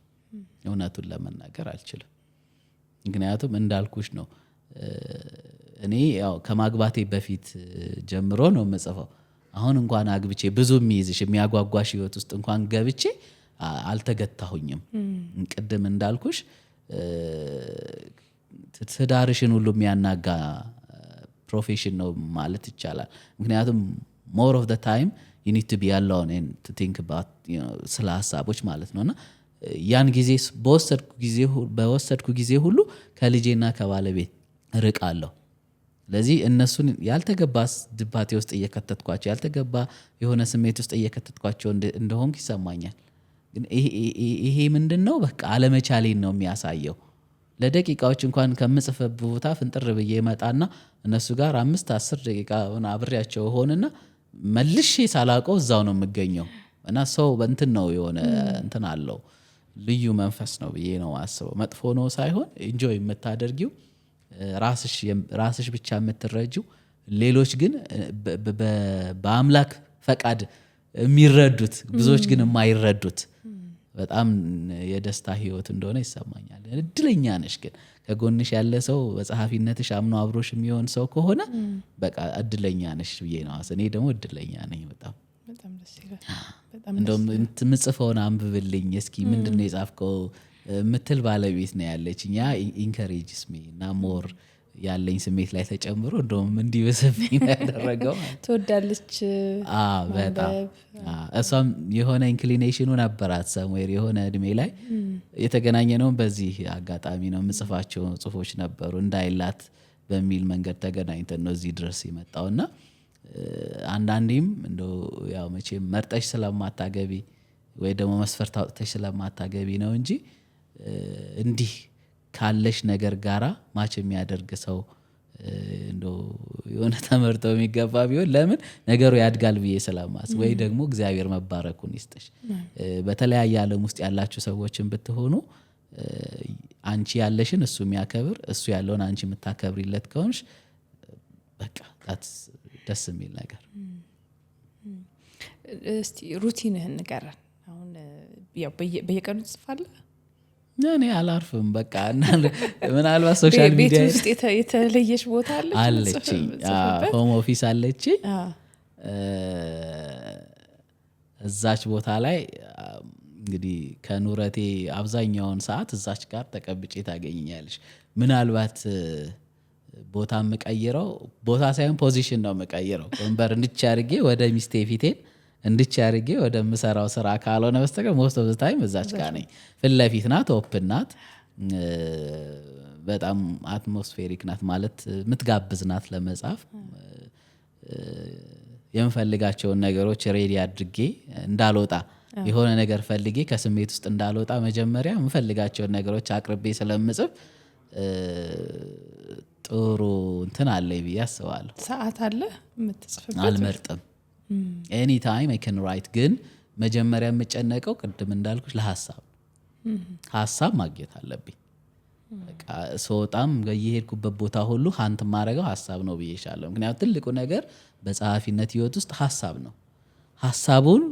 እውነቱን ለመናገር አልችልም። ምክንያቱም እንዳልኩሽ ነው እኔ ያው ከማግባቴ በፊት ጀምሮ ነው የምጽፈው። አሁን እንኳን አግብቼ ብዙ የሚይዝሽ የሚያጓጓሽ ህይወት ውስጥ እንኳን ገብቼ አልተገታሁኝም። ቅድም እንዳልኩሽ ትዳርሽን ሁሉ የሚያናጋ ፕሮፌሽን ነው ማለት ይቻላል። ምክንያቱም ሞር ኦፍ ዘ ታይም you need to be alone and to think about ስለ ሀሳቦች ማለት ነውና ያን ጊዜ በወሰድኩ ጊዜ ሁሉ ከልጄና ከባለቤት ርቃለሁ። ስለዚህ እነሱን ያልተገባ ድባቴ ውስጥ እየከተትኳቸው ያልተገባ የሆነ ስሜት ውስጥ እየከተትኳቸው እንደሆንኩ ይሰማኛል። ግን ይሄ ምንድነው በቃ አለመቻሌን ነው የሚያሳየው። ለደቂቃዎች እንኳን ከምጽፈበት ቦታ ፍንጥር ብዬ መጣና እነሱ ጋር 5-10 ደቂቃ አብሬያቸው ሆነና መልሼ ሳላውቀው እዛው ነው የምገኘው። እና ሰው በእንትን ነው የሆነ እንትን አለው ልዩ መንፈስ ነው ብዬ ነው አስበው። መጥፎ ነው ሳይሆን ኢንጆይ የምታደርጊው ራስሽ ብቻ የምትረጂው፣ ሌሎች ግን በአምላክ ፈቃድ የሚረዱት ብዙዎች ግን የማይረዱት በጣም የደስታ ህይወት እንደሆነ ይሰማኛል። እድለኛ ነሽ ግን ከጎንሽ ያለ ሰው በጸሐፊነትሽ አምኖ አብሮሽ የሚሆን ሰው ከሆነ በቃ እድለኛ ነሽ ብዬ ነው። እኔ ደግሞ እድለኛ ነኝ በጣም ደስ ይላል። እንደውም የምጽፈውን አንብብልኝ እስኪ ምንድነው የጻፍከው ምትል ባለቤት ነው ያለችኝ። ያ ኢንከሬጅስ ሚ እና ሞር ያለኝ ስሜት ላይ ተጨምሮ እንደውም እንዲበሰብኝ ያደረገው። ትወዳለች በጣም እሷም የሆነ ኢንክሊኔሽኑ ነበራት ሰምዌር የሆነ እድሜ ላይ የተገናኘ ነው። በዚህ አጋጣሚ ነው የምጽፋቸው ጽሁፎች ነበሩ እንዳይላት በሚል መንገድ ተገናኝተን ነው እዚህ ድረስ የመጣውና አንዳንዴም እንደው ያው መቼም መርጠሽ ስለማታገቢ ወይ ደግሞ መስፈርት አውጥተሽ ስለማታገቢ ነው እንጂ እንዲህ ካለሽ ነገር ጋራ ማች የሚያደርግ ሰው እንደው የሆነ ተመርጦ የሚገባ ቢሆን ለምን ነገሩ ያድጋል ብዬ ስለማስብ፣ ወይ ደግሞ እግዚአብሔር መባረኩን ይስጥሽ። በተለያየ ዓለም ውስጥ ያላችሁ ሰዎችን ብትሆኑ አንቺ ያለሽን እሱ የሚያከብር እሱ ያለውን አንቺ የምታከብሪለት ከሆንሽ በቃ ደስ የሚል ነገር። እስቲ ሩቲንህን ንገረን። አሁን በየቀኑ ትጽፋለህ? እኔ አላርፍም በቃ ምናልባት ሶሻል ሚዲያ ቤት ውስጥ የተለየሽ ቦታ አለችኝ። ሆም ኦፊስ አለችኝ። እዛች ቦታ ላይ እንግዲህ ከኑረቴ አብዛኛውን ሰዓት እዛች ጋር ተቀብጬ ታገኛለሽ። ምናልባት ቦታ የምቀይረው ቦታ ሳይሆን ፖዚሽን ነው የምቀይረው። ወንበር እንድቻ አድርጌ ወደ ሚስቴ ፊቴን እንድቻ አድርጌ ወደምሰራው ስራ ካልሆነ በስተቀር ሞስት ኦፍ ዘ ታይም እዛች ጋር ነኝ። ፊት ለፊት ናት፣ ኦፕን ናት፣ በጣም አትሞስፌሪክ ናት ማለት የምትጋብዝ ናት ለመጻፍ። የምፈልጋቸውን ነገሮች ሬዲ አድርጌ እንዳልወጣ የሆነ ነገር ፈልጌ ከስሜት ውስጥ እንዳልወጣ መጀመሪያ የምፈልጋቸውን ነገሮች አቅርቤ ስለምጽፍ ጥሩ እንትን አለኝ ብዬ አስባለሁ። ሰዓት አለ የምትጽፍበት? አልመርጥም። ኤኒ ታይም አይ ካን ራይት። ግን መጀመሪያ የምጨነቀው ቅድም እንዳልኩሽ ሀሳብ ማግኘት አለብኝ። በቃ ስወጣም የሄድኩበት ቦታ ሁሉ ሀንት ማረገው ሀሳብ ነው ብዬሻለሁ። ምክንያቱም ትልቁ ነገር በጸሐፊነት ህይወት ውስጥ ሀሳብ ነው። ሀሳቡን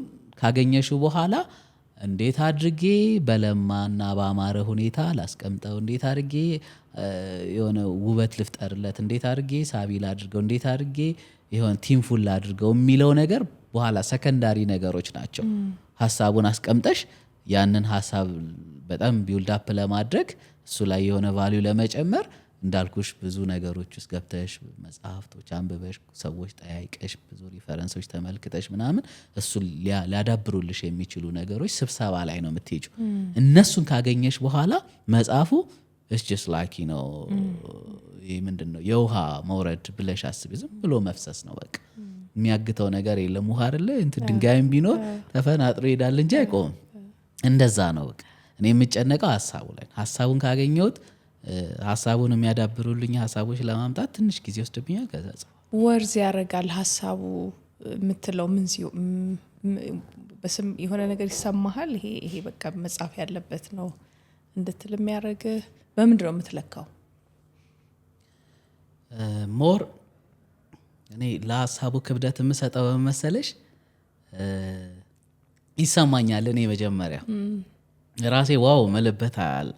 ካገኘሽው በኋላ እንዴት አድርጌ በለማና በአማረ ሁኔታ ላስቀምጠው፣ እንዴት አድርጌ የሆነ ውበት ልፍጠርለት፣ እንዴት አድርጌ ሳቢ ላድርገው፣ እንዴት አድርጌ የሆነ ቲምፉል ላድርገው የሚለው ነገር በኋላ ሰከንዳሪ ነገሮች ናቸው። ሀሳቡን አስቀምጠሽ ያንን ሀሳብ በጣም ቢውልድ አፕ ለማድረግ እሱ ላይ የሆነ ቫልዩ ለመጨመር እንዳልኩሽ ብዙ ነገሮች ውስጥ ገብተሽ መጽሐፍቶች አንብበሽ ሰዎች ጠያይቀሽ ብዙ ሪፈረንሶች ተመልክተሽ ምናምን እሱ ሊያዳብሩልሽ የሚችሉ ነገሮች ስብሰባ ላይ ነው የምትሄጂው። እነሱን ካገኘሽ በኋላ መጽሐፉ it's just like ይህ ምንድነው የውሃ መውረድ ብለሽ አስቢ። ዝም ብሎ መፍሰስ ነው በቃ የሚያግተው ነገር የለም። ውሃ አይደለ እንትን ድንጋይም ቢኖር ተፈናጥሮ ይሄዳል እንጂ አይቆምም። እንደዛ ነው በቃ እኔ የምጨነቀው ሀሳቡ ላይ። ሀሳቡን ካገኘሁት ሀሳቡን የሚያዳብሩልኝ ሀሳቦች ለማምጣት ትንሽ ጊዜ ወስድብኛል። ከዛ ወርዝ ያደርጋል ሀሳቡ የምትለው ምን በስም የሆነ ነገር ይሰማሃል። ይሄ በቃ መጻፍ ያለበት ነው እንድትል የሚያደርግ በምንድን ነው የምትለካው? ሞር እኔ ለሀሳቡ ክብደት የምሰጠው በመሰለሽ ይሰማኛል። እኔ መጀመሪያ ራሴ ዋው መልበት አለ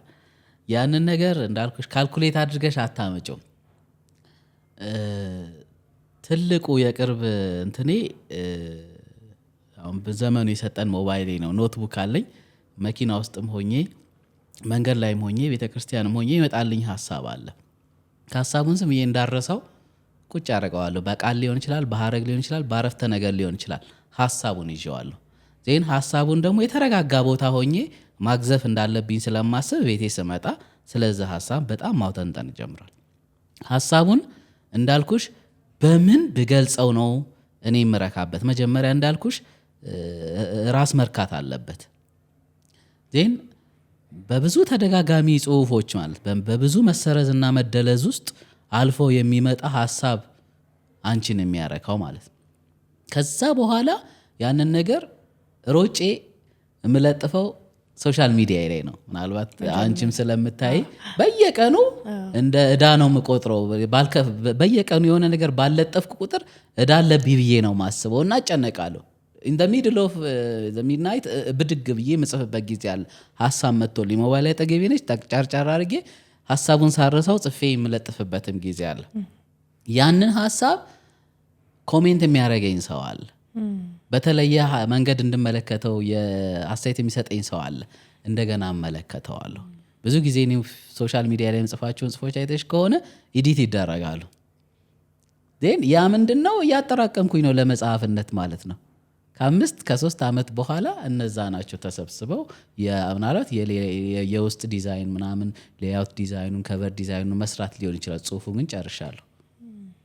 ያንን ነገር እንዳልኩሽ ካልኩሌት አድርገሽ አታመጪው። ትልቁ የቅርብ እንትኔ አሁን በዘመኑ የሰጠን ሞባይሌ ነው። ኖትቡክ አለኝ። መኪና ውስጥም ሆኜ መንገድ ላይም ሆኜ ቤተክርስቲያንም ሆኜ ይመጣልኝ ሀሳብ አለ። ከሀሳቡን ዝም ብዬ እንዳረሰው ቁጭ አደርገዋለሁ። በቃል ሊሆን ይችላል፣ በሀረግ ሊሆን ይችላል፣ በአረፍተ ነገር ሊሆን ይችላል። ሀሳቡን ይዤዋለሁ። ዜን ሀሳቡን ደግሞ የተረጋጋ ቦታ ሆኜ ማግዘፍ እንዳለብኝ ስለማስብ ቤቴ ስመጣ ስለዚህ ሀሳብ በጣም ማውጠንጠን ይጀምራል። ሀሳቡን እንዳልኩሽ በምን ብገልጸው ነው እኔ የምረካበት? መጀመሪያ እንዳልኩሽ ራስ መርካት አለበት። ዜን በብዙ ተደጋጋሚ ጽሁፎች ማለት በብዙ መሰረዝና መደለዝ ውስጥ አልፎ የሚመጣ ሀሳብ አንቺን የሚያረካው ማለት ነው። ከዛ በኋላ ያንን ነገር ሮጬ የምለጥፈው ሶሻል ሚዲያ ላይ ነው። ምናልባት አንቺም ስለምታይ በየቀኑ እንደ እዳ ነው የምቆጥረው። በየቀኑ የሆነ ነገር ባለጠፍኩ ቁጥር እዳ አለብኝ ብዬ ነው ማስበው እና እጨነቃለሁ። ኢን ዘ ሚድል ኦፍ ዘ ሚድናይት ብድግ ብዬ የምጽፍበት ጊዜ አለ። ሀሳብ መጥቶልኝ ሞባይል ላይ ጠገቤ ነች ጫርጫር አድርጌ ሀሳቡን ሳረሰው ጽፌ የምለጥፍበትም ጊዜ አለ። ያንን ሀሳብ ኮሜንት የሚያደርገኝ ሰው አለ። በተለየ መንገድ እንድመለከተው የአስተያየት የሚሰጠኝ ሰው አለ። እንደገና እመለከተዋለሁ። ብዙ ጊዜ ሶሻል ሚዲያ ላይ የምጽፋቸውን ጽፎች አይተሽ ከሆነ ኤዲት ይደረጋሉ። ዜን ያ ምንድን ነው እያጠራቀምኩኝ ነው ለመጽሐፍነት ማለት ነው። ከ3 ዓመት በኋላ እነዛ ናቸው ተሰብስበው ምናልባት የውስጥ ዲዛይን ምናምን ሌያውት ዲዛይኑን ከቨር ዲዛይኑን መስራት ሊሆን ይችላል። ጽሁፉ ግን ጨርሻለሁ።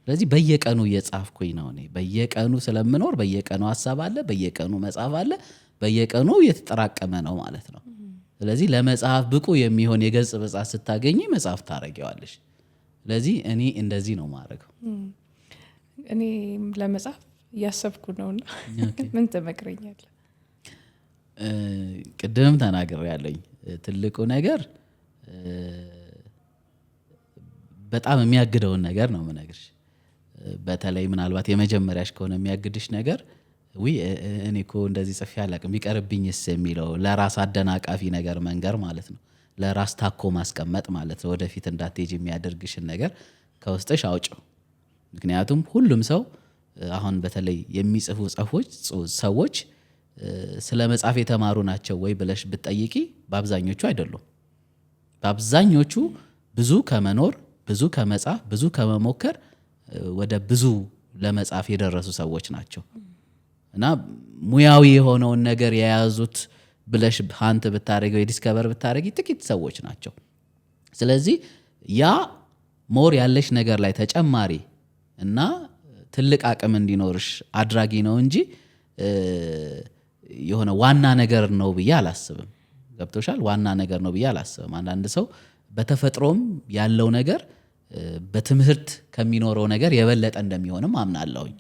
ስለዚህ በየቀኑ እየጻፍኩኝ ነው። እኔ በየቀኑ ስለምኖር በየቀኑ ሀሳብ አለ፣ በየቀኑ መጽሐፍ አለ፣ በየቀኑ እየተጠራቀመ ነው ማለት ነው። ስለዚህ ለመጽሐፍ ብቁ የሚሆን የገጽ ብዛት ስታገኝ መጽሐፍ ታረጊዋለሽ። ስለዚህ እኔ እንደዚህ ነው ማድረገው። እኔ ለመጽሐፍ እያሰብኩ ነውና ምን ትመክረኛለህ? ቅድምም ተናግሬያለሁኝ። ትልቁ ነገር በጣም የሚያግደውን ነገር ነው የምነግርሽ። በተለይ ምናልባት የመጀመሪያሽ ከሆነ የሚያግድሽ ነገር እኔ እኮ እንደዚህ ጽፌ አላቅም ቢቀርብኝስ የሚለው ለራስ አደናቃፊ ነገር መንገር ማለት ነው። ለራስ ታኮ ማስቀመጥ ማለት ነው። ወደፊት እንዳትሄጂ የሚያደርግሽን ነገር ከውስጥሽ አውጭው። ምክንያቱም ሁሉም ሰው አሁን በተለይ የሚጽፉ ሰዎች ስለ መጻፍ የተማሩ ናቸው ወይ ብለሽ ብትጠይቂ በአብዛኞቹ አይደሉም። በአብዛኞቹ ብዙ ከመኖር ብዙ ከመጻፍ ብዙ ከመሞከር ወደ ብዙ ለመጻፍ የደረሱ ሰዎች ናቸው። እና ሙያዊ የሆነውን ነገር የያዙት ብለሽ ሀንት ብታረጊ ወይ ዲስከቨር ብታረጊ ጥቂት ሰዎች ናቸው። ስለዚህ ያ ሞር ያለሽ ነገር ላይ ተጨማሪ እና ትልቅ አቅም እንዲኖርሽ አድራጊ ነው እንጂ የሆነ ዋና ነገር ነው ብዬ አላስብም። ገብቶሻል? ዋና ነገር ነው ብዬ አላስብም። አንዳንድ ሰው በተፈጥሮም ያለው ነገር በትምህርት ከሚኖረው ነገር የበለጠ እንደሚሆንም አምናለሁኝ።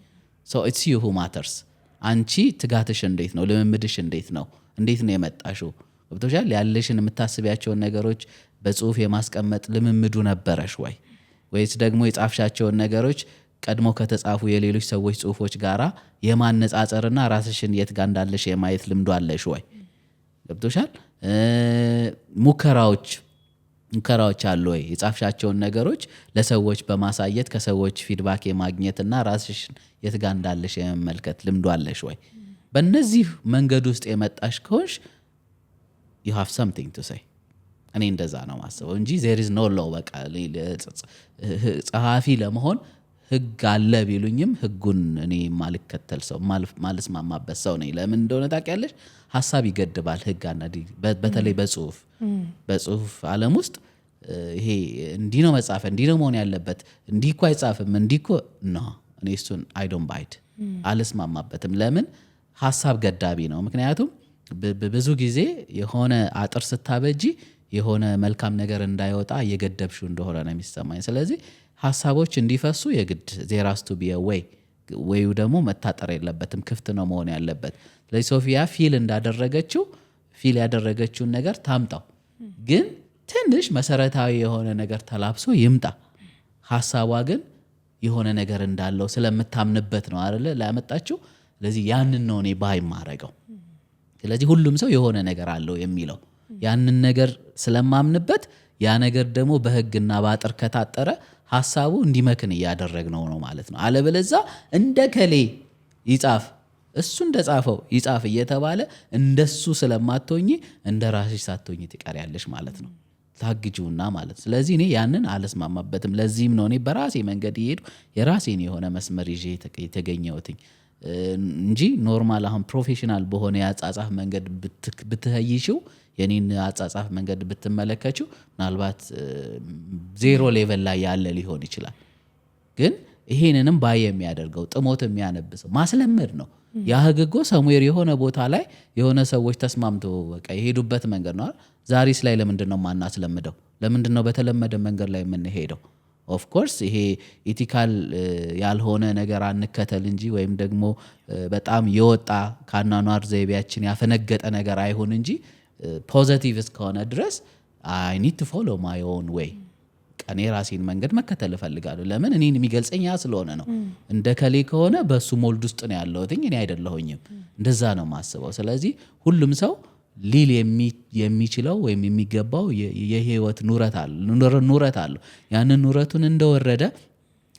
ሶ ኢትስ ዩ ሁ ማተርስ። አንቺ ትጋትሽ እንዴት ነው? ልምምድሽ እንዴት ነው? እንዴት ነው የመጣሽው? ገብቶሻል? ያለሽን የምታስቢያቸውን ነገሮች በጽሁፍ የማስቀመጥ ልምምዱ ነበረሽ ወይ? ወይስ ደግሞ የጻፍሻቸውን ነገሮች ቀድሞ ከተጻፉ የሌሎች ሰዎች ጽሁፎች ጋራ የማነጻጸርና ራስሽን የት ጋር እንዳለሽ የማየት ልምዱ አለሽ ወይ? ገብቶሻል? ሙከራዎች አሉ ወይ? የጻፍሻቸውን ነገሮች ለሰዎች በማሳየት ከሰዎች ፊድባክ የማግኘትና ራስሽን የት ጋር እንዳለሽ የመመልከት ልምዱ አለሽ ወይ? በእነዚህ መንገድ ውስጥ የመጣሽ ከሆንሽ you have something to say። እኔ እንደዛ ነው ማስበው እንጂ there is no law። በቃ ጸሐፊ ለመሆን ህግ አለ ቢሉኝም ህጉን እኔ ማልከተል ሰው ማልስማማበት ሰው ነኝ። ለምን እንደሆነ ታውቂያለሽ? ሀሳብ ይገድባል ህግ አናዲ። በተለይ በጽሁፍ ዓለም ውስጥ ይሄ እንዲህ ነው መጻፍ እንዲህ ነው መሆን ያለበት እንዲህ እኮ አይጻፍም እንዲህ እኮ ነው። እኔ እሱን I don't bite አልስማማበትም። ለምን? ሀሳብ ገዳቢ ነው። ምክንያቱም ብዙ ጊዜ የሆነ አጥር ስታበጂ የሆነ መልካም ነገር እንዳይወጣ እየገደብሽው እንደሆነ ነው የሚሰማኝ። ስለዚህ ሀሳቦች እንዲፈሱ የግድ there has to be a way ወይው ደግሞ መታጠር የለበትም፣ ክፍት ነው መሆን ያለበት። ስለዚህ ሶፊያ ፊል ያደረገችውን ነገር ታምጣው፣ ግን ትንሽ መሰረታዊ የሆነ ነገር ተላብሶ ይምጣ። ሀሳቧ ግን የሆነ ነገር እንዳለው ስለምታምንበት ነው አይደለ ላመጣችው። ስለዚህ ያንን ነው እኔ ባይ ማረገው። ስለዚህ ሁሉም ሰው የሆነ ነገር አለው የሚለው ያንን ነገር ስለማምንበት ያ ነገር ደግሞ በህግና በአጥር ከታጠረ ሐሳቡ እንዲመክን እያደረግነው ነው ማለት ነው። አለበለዚያ እንደ ከሌ ይጻፍ እሱ እንደጻፈው ይጻፍ እየተባለ እንደሱ ስለማትሆኚ እንደ ራስሽ ሳትሆኚ ትቀሪያለሽ ማለት ነው። ታግጂውና ማለት ስለዚህ እኔ ያንን አልስማማበትም። ለዚህም ነው እኔ በራሴ መንገድ እየሄዱ የራሴን የሆነ መስመር ይዤ የተገኘሁትኝ እንጂ ኖርማል አሁን ፕሮፌሽናል በሆነ የአጻጻፍ መንገድ ብትሄይሽው የኔን አጻጻፍ መንገድ ብትመለከችው ምናልባት ዜሮ ሌቨል ላይ ያለ ሊሆን ይችላል። ግን ይሄንንም ባይ የሚያደርገው ጥሞት የሚያነብሰው ማስለመድ ነው። ያ ህግ እኮ ሰሙዌር የሆነ ቦታ ላይ የሆነ ሰዎች ተስማምቶ በቃ የሄዱበት መንገድ ነው። ዛሬስ ላይ ለምንድን ነው ማናስለምደው? ለምንድን ነው በተለመደ መንገድ ላይ የምንሄደው? ኦፍ ኮርስ ይሄ ኢቲካል ያልሆነ ነገር አንከተል እንጂ ወይም ደግሞ በጣም የወጣ ከአኗኗር ዘይቤያችን ያፈነገጠ ነገር አይሆን እንጂ ፖዘቲቭ እስከሆነ ድረስ አይ ኒድ ቱ ፎሎ ማይ ኦን ዌይ ቀኔ ራሴን መንገድ መከተል እፈልጋለሁ። ለምን እኔን የሚገልጸኝ ያ ስለሆነ ነው። እንደ ከሌ ከሆነ በሱ ሞልድ ውስጥ ነው ያለሁት እኔ አይደለሁኝም። እንደዛ ነው ማስበው። ስለዚህ ሁሉም ሰው ሊል የሚችለው ወይም የሚገባው የህይወት ኑረት አለው። ያንን ኑረቱን እንደወረደ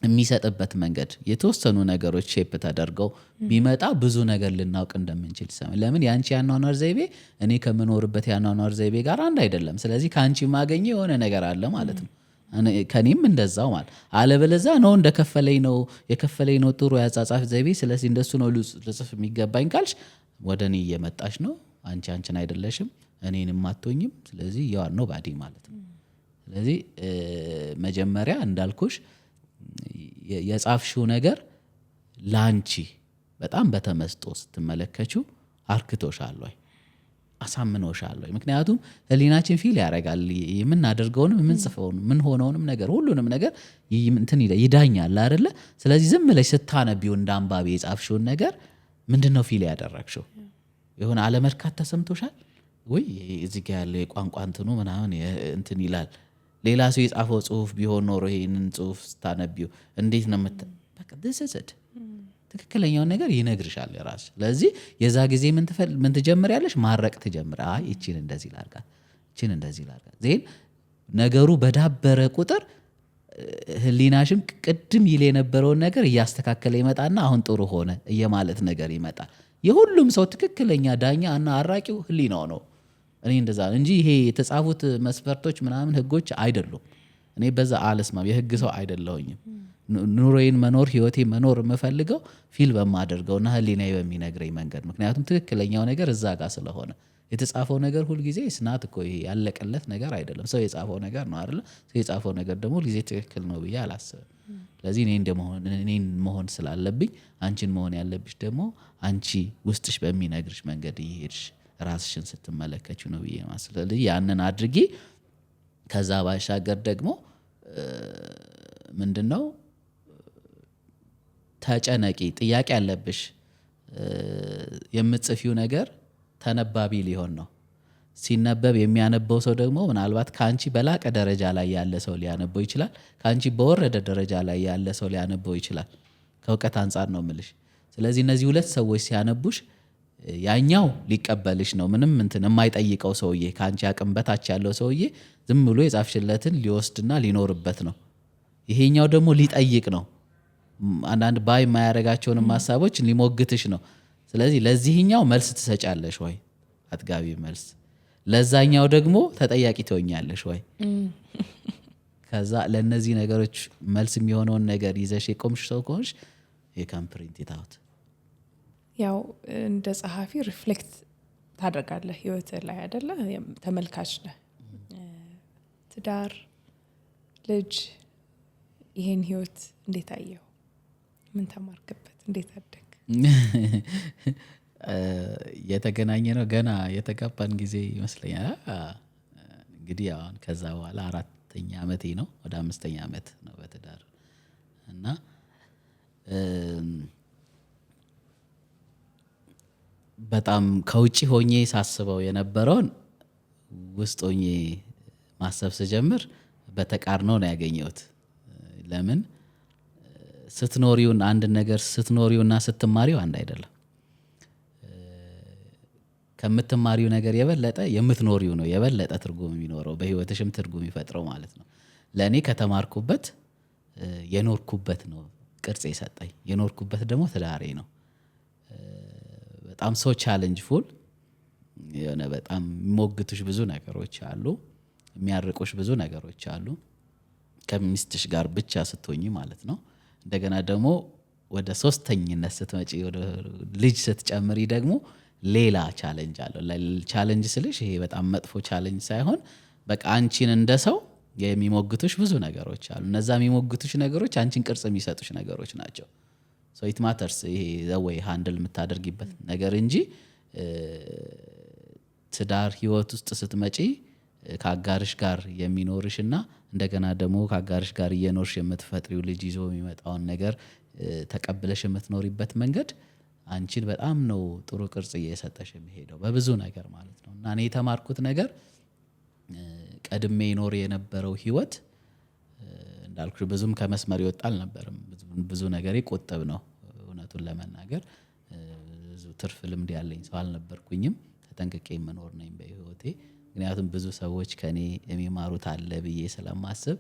የሚሰጥበት መንገድ የተወሰኑ ነገሮች ሼፕ ተደርገው ቢመጣ ብዙ ነገር ልናውቅ እንደምንችል ይሰማል። ለምን ያንቺ ያኗኗር ዘይቤ እኔ ከምኖርበት ያኗኗር ዘይቤ ጋር አንድ አይደለም። ስለዚህ ከአንቺ ማገኘ የሆነ ነገር አለ ማለት ነው። ከኔም እንደዛው ማለት አለበለዛ ነው የከፈለኝ ነው ጥሩ ያጻጻፍ ዘይቤ ስለዚህ እንደሱ ነው ልጽፍ የሚገባኝ ካልሽ ወደ እኔ እየመጣሽ ነው። አንቺን አይደለሽም እኔንም አትሆኝም። ስለዚህ ያው ነው ባዲ ማለት ነው። ስለዚህ መጀመሪያ እንዳልኩሽ የጻፍሽው ነገር ላንቺ በጣም በተመስጦ ስትመለከችው አርክቶሻል ወይ አሳምኖሻል ወይ? ምክንያቱም ህሊናችን ፊል ያደርጋል የምናደርገውንም የምንጽፈውንም ምን ሆነውንም ነገር ሁሉንም ነገር ይዳኛል አይደለ? ስለዚህ ዝም ብለሽ ስታነቢው እንደ አንባቢ የጻፍሽውን ነገር ምንድነው ፊል ያደረግሽው? የሆነ አለመርካት ተሰምቶሻል ወይ? እዚህ ጋር ያለው የቋንቋ እንትኑ ምናምን እንትን ይላል። ሌላ ሰው የጻፈው ጽሁፍ ቢሆን ኖሮ ይሄንን ጽሁፍ ስታነቢው እንዴት ነው በቃ ደሰሰት ትክክለኛውን ነገር ይነግርሻል ራስሽ። ስለዚህ የዛ ጊዜ ምን ትጀምሪያለሽ? ማረቅ ትጀምሪ። እቺን እንደዚህ ላርጋት ዜን ነገሩ በዳበረ ቁጥር ህሊናሽም ቅድም ይል የነበረውን ነገር እያስተካከለ ይመጣና አሁን ጥሩ ሆነ እየማለት ነገር ይመጣል። የሁሉም ሰው ትክክለኛ ዳኛ እና አራቂው ህሊናው ነው። እኔ እንደዛ እንጂ ይሄ የተጻፉት መስፈርቶች ምናምን ህጎች አይደሉም። እኔ በዛ አልስማም። የህግ ሰው አይደለሁኝም። ኑሮዬን መኖር ህይወቴን መኖር የምፈልገው ፊል በማደርገውና ህሊናዬ በሚነግረኝ መንገድ። ምክንያቱም ትክክለኛው ነገር እዛ ጋር ስለሆነ የተጻፈው ነገር ሁልጊዜ ስናት እኮ ይሄ ያለቀለት ነገር አይደለም። ሰው የጻፈው ነገር ነው አይደለ? ሰው የጻፈው ነገር ደግሞ ሁልጊዜ ትክክል ነው ብዬ አላስብም። ስለዚህ እኔን መሆን ስላለብኝ አንቺን መሆን ያለብሽ ደግሞ አንቺ ውስጥሽ በሚነግርሽ መንገድ እየሄድሽ ራስሽን ስትመለከችው ነው ብዬ ማስብ። ስለዚህ ያንን አድርጊ። ከዛ ባሻገር ደግሞ ምንድነው ተጨነቂ። ጥያቄ ያለብሽ የምትጽፊው ነገር ተነባቢ ሊሆን ነው። ሲነበብ የሚያነበው ሰው ደግሞ ምናልባት ከአንቺ በላቀ ደረጃ ላይ ያለ ሰው ሊያነበው ይችላል። ከአንቺ በወረደ ደረጃ ላይ ያለ ሰው ሊያነበው ይችላል። ከእውቀት አንጻር ነው ምልሽ። ስለዚህ እነዚህ ሁለት ሰዎች ሲያነቡሽ ያኛው ሊቀበልሽ ነው ምንም እንትን የማይጠይቀው ሰውዬ፣ ከአንቺ አቅም በታች ያለው ሰውዬ ዝም ብሎ የጻፍሽለትን ሊወስድና ሊኖርበት ነው። ይሄኛው ደግሞ ሊጠይቅ ነው። አንዳንድ ባይ የማያረጋቸውንም ሀሳቦች ሊሞግትሽ ነው። ስለዚህ ለዚህኛው መልስ ትሰጫለሽ ወይ? አጥጋቢ መልስ። ለዛኛው ደግሞ ተጠያቂ ትሆኛለሽ ወይ? ከዛ ለእነዚህ ነገሮች መልስ የሚሆነውን ነገር ይዘሽ የቆምሽ ሰው ከሆንሽ የካን ፕሪንት ኢት አውት። ያው እንደ ጸሐፊ ሪፍሌክት ታደርጋለህ ህይወት ላይ አይደለ? ተመልካች ነህ። ትዳር፣ ልጅ፣ ይሄን ህይወት እንዴት አየው? ምን ተማርክበት? እንዴት አደግ? የተገናኘ ነው ገና የተጋባን ጊዜ ይመስለኛል። እንግዲህ አሁን ከዛ በኋላ 4ኛ ዓመቴ ነው። ወደ 5ኛ ዓመት ነው በትዳር እና በጣም ከውጪ ሆኜ ሳስበው የነበረውን ውስጥ ሆኜ ማሰብ ስጀምር በተቃርኖ ነው ያገኘሁት። ለምን ስትኖሪውና አንድ ነገር ስትኖሪውና ስትማሪው አንድ አይደለም። ከምትማሪው ነገር የበለጠ የምትኖሪው ነው የበለጠ ትርጉም የሚኖረው በህይወትሽም ትርጉም ይፈጥረው ማለት ነው። ለእኔ ከተማርኩበት የኖርኩበት ነው ቅርጽ የሰጠኝ። የኖርኩበት ደግሞ ትዳሬ ነው። በጣም ሶ ቻሌንጅ ፉል የሆነ በጣም የሚሞግቱሽ ብዙ ነገሮች አሉ፣ የሚያርቁሽ ብዙ ነገሮች አሉ ከሚስትሽ ጋር ብቻ ስትሆኚ ማለት ነው። እንደገና ደግሞ ወደ ሶስተኝነት ስትመጪ ወደ ልጅ ስትጨምሪ ደግሞ ሌላ ቻሌንጅ አለው። ቻሌንጅ ስልሽ ይሄ በጣም መጥፎ ቻሌንጅ ሳይሆን በቃ አንቺን እንደ ሰው የሚሞግቱሽ ብዙ ነገሮች አሉ። እነዛ የሚሞግቱሽ ነገሮች አንቺን ቅርጽ የሚሰጡሽ ነገሮች ናቸው። ሶ ኢት ማተርስ ይሄ ዘወይ ሃንድል የምታደርጊበት ነገር እንጂ ትዳር ህይወት ውስጥ ስትመጪ ከአጋርሽ ጋር የሚኖርሽና እንደገና ደግሞ ከአጋርሽ ጋር እየኖርሽ የምትፈጥሪው ልጅ ይዞ የሚመጣውን ነገር ተቀብለሽ የምትኖሪበት መንገድ አንቺን በጣም ነው ጥሩ ቅርጽ እየሰጠሽ የሚሄደው በብዙ ነገር ማለት ነው። እና እኔ የተማርኩት ነገር ቀድሜ ይኖር የነበረው ህይወት እንዳልኩሽ ብዙም ከመስመር ይወጣ አልነበርም። ብዙ ነገር ቁጥብ ነው እውነቱን ለመናገር። ብዙ ትርፍ ልምድ ያለኝ ሰው አልነበርኩኝም። ተጠንቅቄ የምኖር ነኝ በህይወቴ። ምክንያቱም ብዙ ሰዎች ከኔ የሚማሩት አለ ብዬ ስለማስብ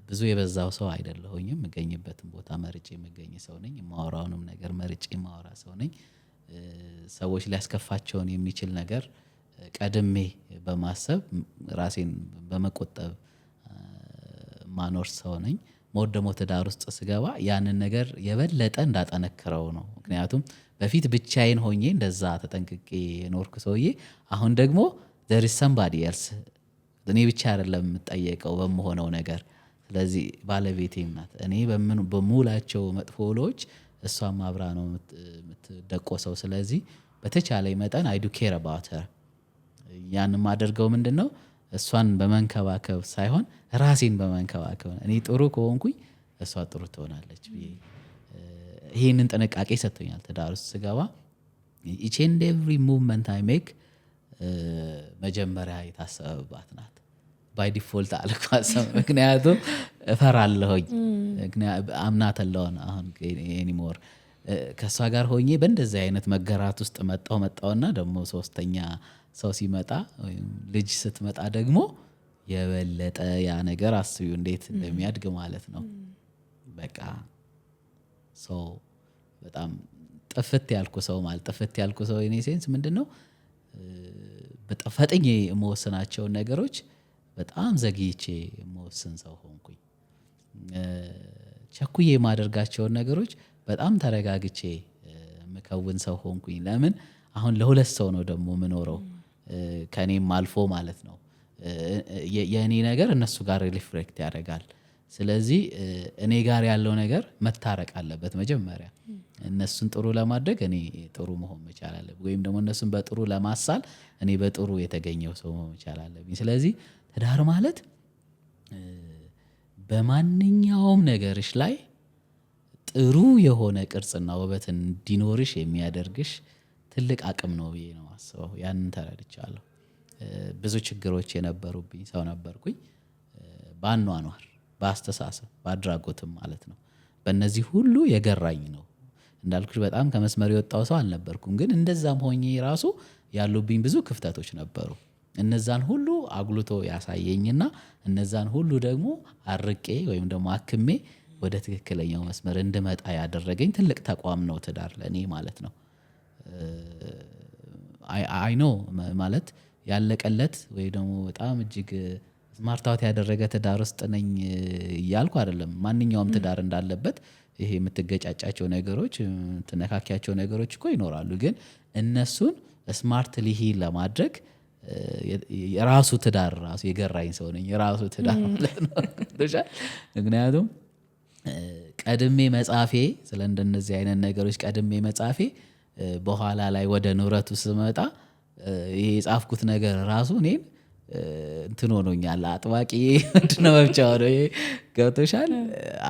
ብዙ የበዛው ሰው አይደለሁኝም። የምገኝበትን ቦታ መርጬ የምገኝ ሰው ነኝ። የማወራውንም ነገር መርጬ የማወራ ሰው ነኝ። ሰዎች ሊያስከፋቸውን የሚችል ነገር ቀድሜ በማሰብ ራሴን በመቆጠብ ማኖር ሰው ነኝ። ሞት ደግሞ ትዳር ውስጥ ስገባ ያንን ነገር የበለጠ እንዳጠነክረው ነው። ምክንያቱም በፊት ብቻዬን ሆኜ እንደዛ ተጠንቅቄ የኖርኩ ሰውዬ አሁን ደግሞ there is somebody else እኔ ብቻ አይደለም የምጠየቀው በመሆነው ነገር። ስለዚህ ባለቤቴም ናት። እኔ በሙላቸው መጥፎ ውሎች እሷም አብራ ነው የምትደቆሰው። ስለዚህ በተቻለ መጠን I do care about her። ያን የማደርገው ምንድነው እሷን በመንከባከብ ሳይሆን ራሴን በመንከባከብ። እኔ ጥሩ ከሆንኩኝ እሷ ጥሩ ትሆናለች ብዬ ይሄንን ጥንቃቄ ሰጥቶኛል። ትዳር ውስጥ ስገባ each and every movement I make መጀመሪያ የታሰበባት ናት። ባይ ዲፎልት አልኳሰም ምክንያቱም እፈራለሁኝ። አምናት አለውን አሁን ኤኒሞር ከእሷ ጋር ሆኜ በእንደዚህ አይነት መገራት ውስጥ መጣውና ደግሞ ሶስተኛ ሰው ሲመጣ ወይም ልጅ ስትመጣ ደግሞ የበለጠ ያ ነገር አስቢው እንዴት እንደሚያድግ ማለት ነው። በቃ ሰው በጣም ጥፍት ያልኩ ሰው ማለት ጥፍት ያልኩ ሰው የኔ ሴንስ ምንድነው በጣም ፈጥኜ የምወስናቸውን ነገሮች በጣም ዘግይቼ የምወስን ሰው ሆንኩኝ። ቸኩዬ የማደርጋቸውን ነገሮች በጣም ተረጋግቼ የምከውን ሰው ሆንኩኝ። ለምን አሁን ለሁለት ሰው ነው ደግሞ የምኖረው ከኔም አልፎ ማለት ነው። የእኔ ነገር እነሱ ጋር ሪፍሌክት ያደርጋል። ስለዚህ እኔ ጋር ያለው ነገር መታረቅ አለበት መጀመሪያ። እነሱን ጥሩ ለማድረግ እኔ ጥሩ መሆን መቻል አለብኝ፣ ወይም ደግሞ እነሱን በጥሩ ለማሳል እኔ በጥሩ የተገኘው ሰው መሆን መቻል አለብኝ። ስለዚህ ትዳር ማለት በማንኛውም ነገርሽ ላይ ጥሩ የሆነ ቅርጽና ውበት እንዲኖርሽ የሚያደርግሽ ትልቅ አቅም ነው ብዬ ነው የማስበው። ያንን ተረድቻለሁ። ብዙ ችግሮች የነበሩብኝ ሰው ነበርኩኝ፣ በአኗኗር፣ በአስተሳሰብ፣ በአድራጎትም ማለት ነው። በእነዚህ ሁሉ የገራኝ ነው። እንዳልኩሽ በጣም ከመስመር የወጣው ሰው አልነበርኩም፣ ግን እንደዛም ሆኜ ራሱ ያሉብኝ ብዙ ክፍተቶች ነበሩ። እነዛን ሁሉ አጉልቶ ያሳየኝና እነዛን ሁሉ ደግሞ አርቄ ወይም ደግሞ አክሜ ወደ ትክክለኛው መስመር እንድመጣ ያደረገኝ ትልቅ ተቋም ነው ትዳር ለእኔ ማለት ነው። አይ ኖ ማለት ያለቀለት ወይ ደግሞ በጣም እጅግ ስማርታውት ያደረገ ትዳር ውስጥ ነኝ እያልኩ አይደለም። ማንኛውም ትዳር እንዳለበት ይሄ የምትገጫጫቸው ነገሮች የምትነካኪያቸው ነገሮች እኮ ይኖራሉ። ግን እነሱን ስማርትሊ ሂል ለማድረግ የራሱ ትዳር ራሱ የገራኝ ሰው ነኝ። የራሱ ትዳር ማለት ነው። ምክንያቱም ቀድሜ መጻፌ ስለ እንደነዚህ አይነት ነገሮች ቀድሜ መጻፌ በኋላ ላይ ወደ ንብረቱ ስመጣ ይሄ የጻፍኩት ነገር ራሱ እኔን እንትን ሆኖኛል። አጥባቂ ምንድነው መብቻው ነው ይሄ ገብቶሻል።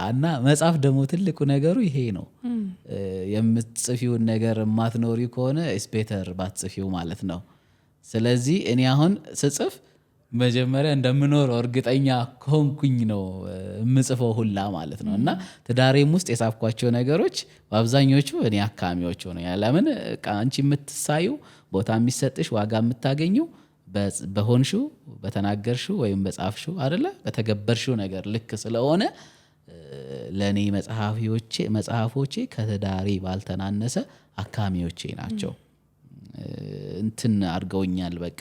እና መጻፍ ደግሞ ትልቁ ነገሩ ይሄ ነው። የምትጽፊውን ነገር የማትኖሪ ከሆነ ኢስ ቤተር ባትጽፊው ማለት ነው። ስለዚህ እኔ አሁን ስጽፍ መጀመሪያ እንደምኖረው እርግጠኛ ከሆንኩኝ ነው የምጽፈው ሁላ ማለት ነው። እና ትዳሬም ውስጥ የጻፍኳቸው ነገሮች በአብዛኞቹ እኔ አካባቢዎች ሆነ ለምን አንቺ የምትሳዩ ቦታ የሚሰጥሽ ዋጋ የምታገኘው በሆንሽው በተናገርሽው ወይም በጻፍሽው አይደለ በተገበርሽው ነገር ልክ ስለሆነ ለእኔ መጽሐፎቼ ከትዳሬ ባልተናነሰ አካባቢዎቼ ናቸው። እንትን አድርገውኛል። በቃ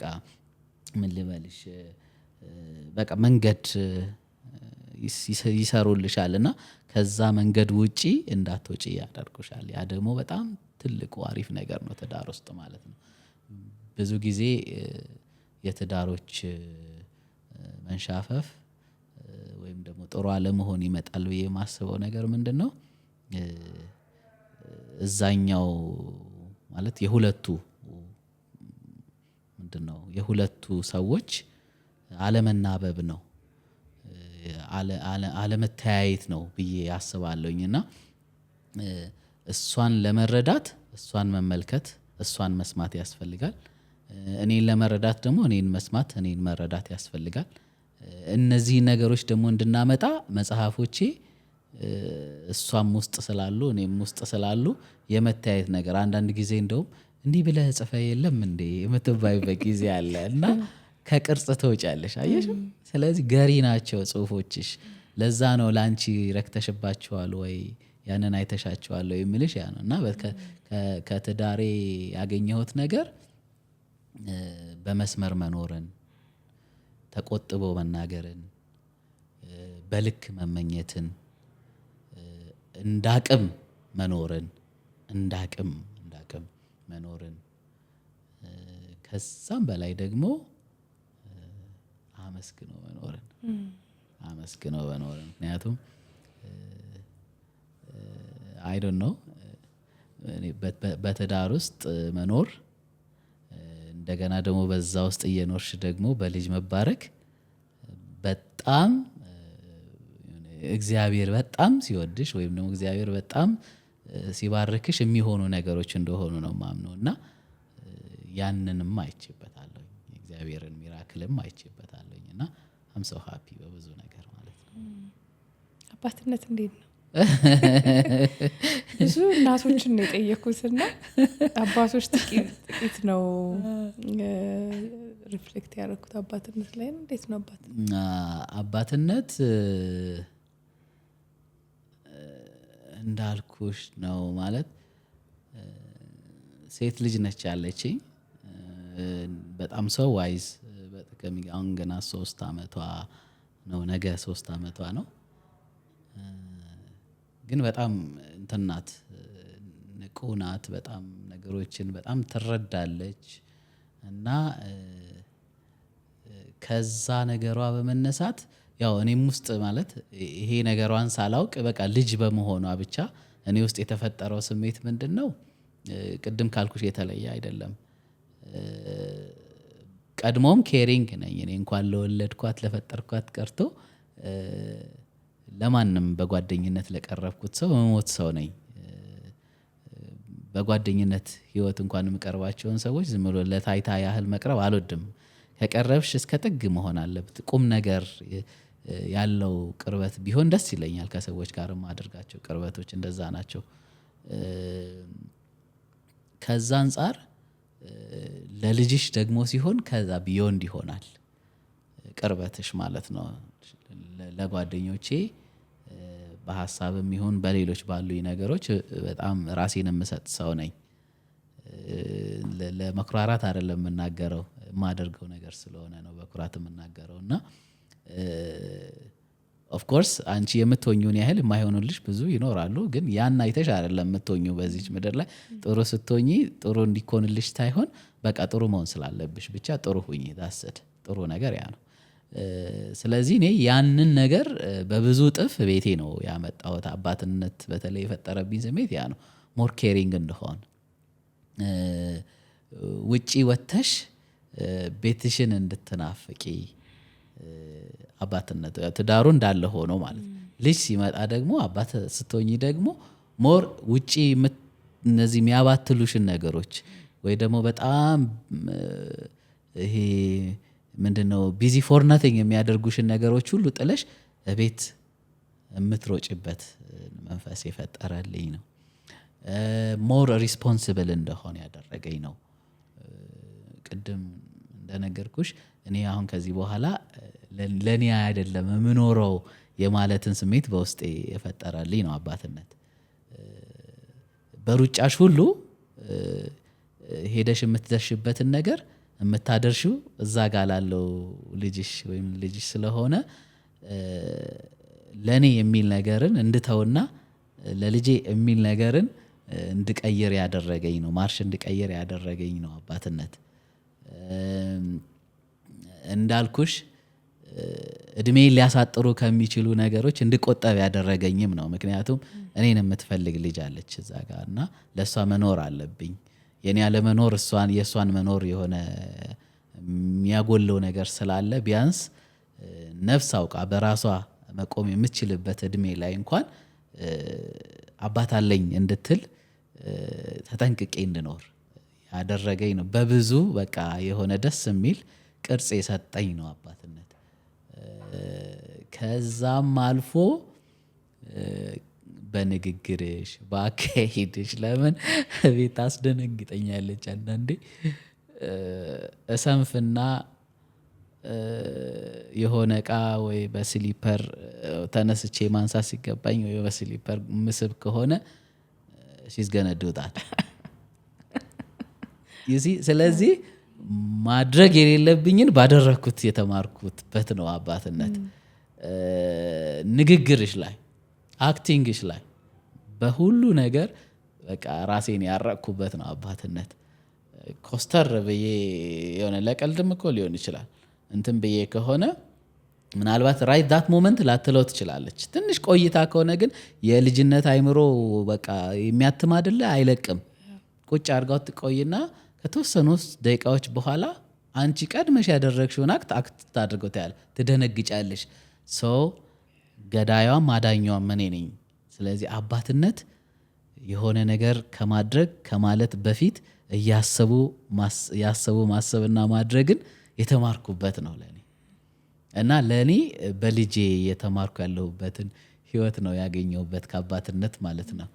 ምን ልበልሽ በቃ መንገድ ይሰሩልሻል እና ከዛ መንገድ ውጪ እንዳትወጪ ያደርጉሻል። ያ ደግሞ በጣም ትልቁ አሪፍ ነገር ነው ትዳር ውስጥ ማለት ነው። ብዙ ጊዜ የትዳሮች መንሻፈፍ ወይም ደግሞ ጥሩ አለመሆን ይመጣል ብዬ የማስበው ነገር ምንድነው? እዛኛው ማለት የሁለቱ ሰዎች አለመናበብ ነው፣ አለመተያየት ነው ብዬ አስባለሁኝ። እና እሷን ለመረዳት እሷን መመልከት እሷን መስማት ያስፈልጋል። እኔን ለመረዳት ደግሞ እኔን መስማት እኔን መረዳት ያስፈልጋል። እነዚህ ነገሮች ደግሞ እንድናመጣ መጽሐፎቼ እሷም ውስጥ ስላሉ እኔም ውስጥ ስላሉ የመተያየት ነገር አንዳንድ ጊዜ እንደውም እንዲህ ብለህ ጽፈህ የለም እንዴ የምትባይበት ጊዜ አለ እና ከቅርጽ ትወጫለሽ። አየሽ፣ ስለዚህ ገሪ ናቸው ጽሁፎችሽ። ለዛ ነው ለአንቺ ረክተሽባቸዋል ወይ ያንን አይተሻቸዋል ወይ የሚልሽ ያ ነው። እና ከትዳሬ ያገኘሁት ነገር በመስመር መኖርን፣ ተቆጥቦ መናገርን፣ በልክ መመኘትን፣ እንዳቅም መኖርን ከዛም በላይ ደግሞ አመስግኖ መኖርን ምክንያቱም አይ ዶንት ኖ በትዳር ውስጥ መኖር እንደገና ደግሞ በዛ ውስጥ እየኖርሽ ደግሞ በልጅ መባረክ በጣም እግዚአብሔር በጣም ሲወድሽ ወይም ደግሞ እግዚአብሔር በጣም ሲባርክሽ የሚሆኑ ነገሮች እንደሆኑ ነው ማምነው። እና ያንንም አይቼበታለሁ፣ እግዚአብሔርን ሚራክልም አይቼበታለሁ። እና አም ሶ ሃፒ በብዙ ነገር ማለት ነው። አባትነት እንዴት ነው? ብዙ እናቶችን ነው የጠየኩትና አባቶች ጥቂት ነው ሪፍሌክት ያደረኩት አባትነት ላይ ነው። እንዴት ነው አባትነት? እንዳልኩሽ ነው ማለት ሴት ልጅ ነች ያለችኝ። በጣም ሰው ዋይዝ አሁን ገና 3 ዓመቷ ነው፣ ነገ 3 ዓመቷ ነው። ግን በጣም እንትን ናት፣ ንቁ ናት፣ በጣም ነገሮችን በጣም ትረዳለች። እና ከዛ ነገሯ በመነሳት ያው እኔም ውስጥ ማለት ይሄ ነገሯን ሳላውቅ በቃ ልጅ በመሆኗ ብቻ እኔ ውስጥ የተፈጠረው ስሜት ምንድነው? ቅድም ካልኩሽ የተለየ አይደለም። ቀድሞም ኬሪንግ ነኝ እኔ እንኳን ለወለድኳት ለፈጠርኳት ቀርቶ ለማንም በጓደኝነት ለቀረብኩት ሰው መሞት ሰው ነኝ። በጓደኝነት ህይወት እንኳን የምቀርባቸውን ሰዎች ዝም ብሎ ለታይታ ያህል መቅረብ አልወድም። ከቀረብሽ እስከ ጥግ መሆን አለበት። ቁም ነገር ያለው ቅርበት ቢሆን ደስ ይለኛል። ከሰዎች ጋር ማድረጋቸው ቅርበቶች እንደዛ ናቸው። ከዛ አንፃር ለልጅሽ ደግሞ ሲሆን ከዛ ቢዮንድ ይሆናል ቅርበትሽ ማለት ነው። ለጓደኞቼ በሐሳብም ይሁን በሌሎች ባሉኝ ነገሮች በጣም ራሴን የምሰጥ ሰው ነኝ። ለመኩራራት አይደለም የምናገረው፣ የማደርገው ነገር ስለሆነ ነው በኩራት የምናገረው። እና ኦፍ ኮርስ አንቺ የምትሆኚውን ያህል የማይሆኑልሽ ብዙ ይኖራሉ። ግን ያን አይተሽ አይደለም የምትሆኚው በዚች ምድር ላይ። ጥሩ ስትሆኚ ጥሩ እንዲኮንልሽ ሳይሆን በቃ ጥሩ መሆን ስላለብሽ ብቻ ጥሩ ሁኚ። ዳሰድ ጥሩ ነገር ያ ነው። ስለዚህ እኔ ያንን ነገር በብዙ እጥፍ ቤቴ ነው ያመጣሁት። አባትነት በተለይ የፈጠረብኝ ስሜት ያ ነው። ሞር ኬሪንግ እንደሆን ውጪ ወጥተሽ ቤትሽን እንድትናፍቂ አባትነት ትዳሩ እንዳለ ሆኖ ማለት ነው። ልጅ ሲመጣ ደግሞ አባት ስትሆኚ ደግሞ ሞር ውጪ እነዚህ የሚያባትሉሽን ነገሮች ወይ ደግሞ በጣም ይሄ ምንድነው ቢዚ ፎር ናቲንግ የሚያደርጉሽን ነገሮች ሁሉ ጥለሽ ቤት የምትሮጭበት መንፈስ የፈጠረልኝ ነው። ሞር ሪስፖንሲብል እንደሆነ ያደረገኝ ነው። ቅድም እንደነገርኩሽ እኔ አሁን ከዚህ በኋላ ለኔ አይደለም የምኖረው የማለትን ስሜት በውስጤ የፈጠረልኝ ነው አባትነት። በሩጫሽ ሁሉ ሄደሽ የምትደርሽበትን ነገር የምታደርሽው እዛ ጋር ላለው ልጅሽ ወይም ልጅሽ ስለሆነ ለኔ የሚል ነገርን እንድተውና ለልጄ የሚል ነገርን እንድቀይር ያደረገኝ ነው። ማርሽ እንድቀይር ያደረገኝ ነው አባትነት። እንዳልኩሽ እድሜ ሊያሳጥሩ ከሚችሉ ነገሮች እንድቆጠብ ያደረገኝም ነው። ምክንያቱም እኔን የምትፈልግ ልጅ አለች እዛ ጋር እና ለእሷ መኖር አለብኝ። የኔ ያለመኖር የእሷን መኖር የሆነ የሚያጎለው ነገር ስላለ ቢያንስ ነፍስ አውቃ በራሷ መቆም የምትችልበት እድሜ ላይ እንኳን አባት አለኝ እንድትል ተጠንቅቄ እንድኖር ያደረገኝ ነው። በብዙ በቃ የሆነ ደስ የሚል ቅርጽ የሰጠኝ ነው አባትነት። ከዛም አልፎ በንግግርሽ በአካሄድሽ ለምን ቤት አስደነግጠኛለች አንዳንዴ እሰንፍና የሆነ እቃ ወይ በስሊፐር ተነስቼ ማንሳት ሲገባኝ ወይ በስሊፐር ምስብ ከሆነ she's gonna do that you see። ስለዚህ ማድረግ የሌለብኝን ባደረኩት የተማርኩትበት ነው አባትነት። ንግግርሽ ላይ አክቲንግሽ ላይ በሁሉ ነገር በቃ ራሴን ያረኩበት ነው አባትነት። ኮስተር ብዬ የሆነ ለቀልድም እኮ ሊሆን ይችላል እንትን ብዬ ከሆነ ምናልባት ራይት ዳት ሞመንት ላትለው ትችላለች። ትንሽ ቆይታ ከሆነ ግን የልጅነት አይምሮ በቃ የሚያትም አይደለ አይለቅም። ቁጭ አድርጋው ትቆይና ከተወሰኑ ደቂቃዎች በኋላ አንቺ ቀድመሽ ያደረግሽውን አክት ታድርገው ታያለ፣ ትደነግጫለሽ። ሰው ገዳዩም አዳኛውም እኔ ነኝ። ስለዚህ አባትነት የሆነ ነገር ከማድረግ ከማለት በፊት እያሰቡ ማሰብና ማድረግን የተማርኩበት ነው ለኔ። እና ለኔ በልጄ የተማርኩ ያለሁበትን ህይወት ነው ያገኘሁበት ከአባትነት ማለት ነው።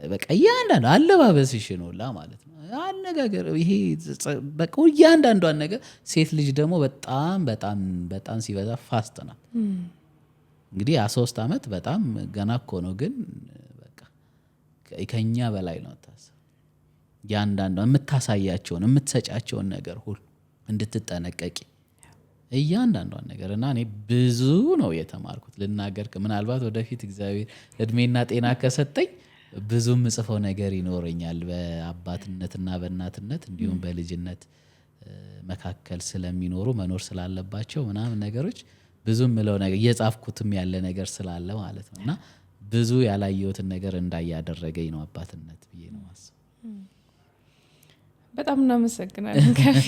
በቃ እያንዳንዱ አለባበስሽ ነውላ ማለት ነው፣ አነጋገር ይሄ በቃ እያንዳንዷን ነገር። ሴት ልጅ ደግሞ በጣም በጣም በጣም ሲበዛ ፋስት ናት። እንግዲህ 3 ዓመት በጣም ገና እኮ ነው፣ ግን በቃ ከኛ በላይ ነው ታስብ። እያንዳንዷ የምታሳያቸውን የምትሰጫቸውን ነገር ሁሉ እንድትጠነቀቂ እያንዳንዷን ነገር። እና እኔ ብዙ ነው የተማርኩት ልናገር። ምናልባት ወደፊት እግዚአብሔር እድሜና ጤና ከሰጠኝ ብዙ ምጽፈው ነገር ይኖረኛል በአባትነትና በእናትነት እንዲሁም በልጅነት መካከል ስለሚኖሩ መኖር ስላለባቸው ምናምን ነገሮች ብዙ ምለው ነገር እየጻፍኩትም ያለ ነገር ስላለ ማለት ነው። እና ብዙ ያላየሁትን ነገር እንዳያደረገኝ ነው አባትነት ብዬ ነው ማስበው። በጣም እናመሰግናለን ከፌ።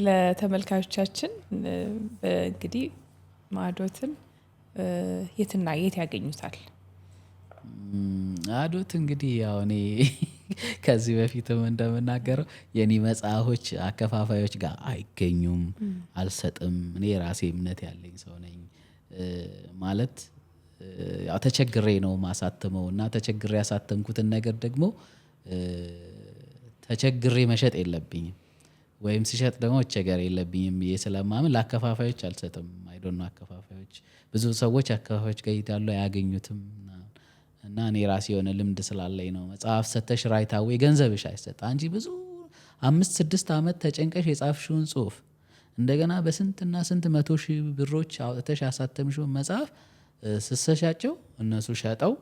ለተመልካቾቻችን እንግዲህ ማዕዶትን የትና የት ያገኙታል? አዶት እንግዲህ ያው እኔ ከዚህ በፊትም እንደምናገረው የኔ መጽሐፎች አከፋፋዮች ጋር አይገኙም፣ አልሰጥም። እኔ ራሴ እምነት ያለኝ ሰው ነኝ ማለት ያው ተቸግሬ ነው ማሳተመው እና ተቸግሬ ያሳተምኩትን ነገር ደግሞ ተቸግሬ መሸጥ የለብኝም ወይም ሲሸጥ ደግሞ ቸገር የለብኝም ብዬ ስለማምን ለአከፋፋዮች አልሰጥም። አይ ዶንት ኖ አከፋፋዮች ብዙ ሰዎች አከፋፋዮች ጋር ይታሉ አያገኙትም እና እኔ ራሴ የሆነ ልምድ ስላለኝ ነው። መጽሐፍ ሰተሽ ራይታዌ ገንዘብሽ አይሰጥ አንቺ ብዙ 5-6 ዓመት ተጨንቀሽ የጻፍሽውን ጽሁፍ እንደገና በስንትና ስንት 100,000 ብሮች አውጥተሽ ያሳተምሽውን መጽሐፍ ስሰሻቸው እነሱ ሸጠው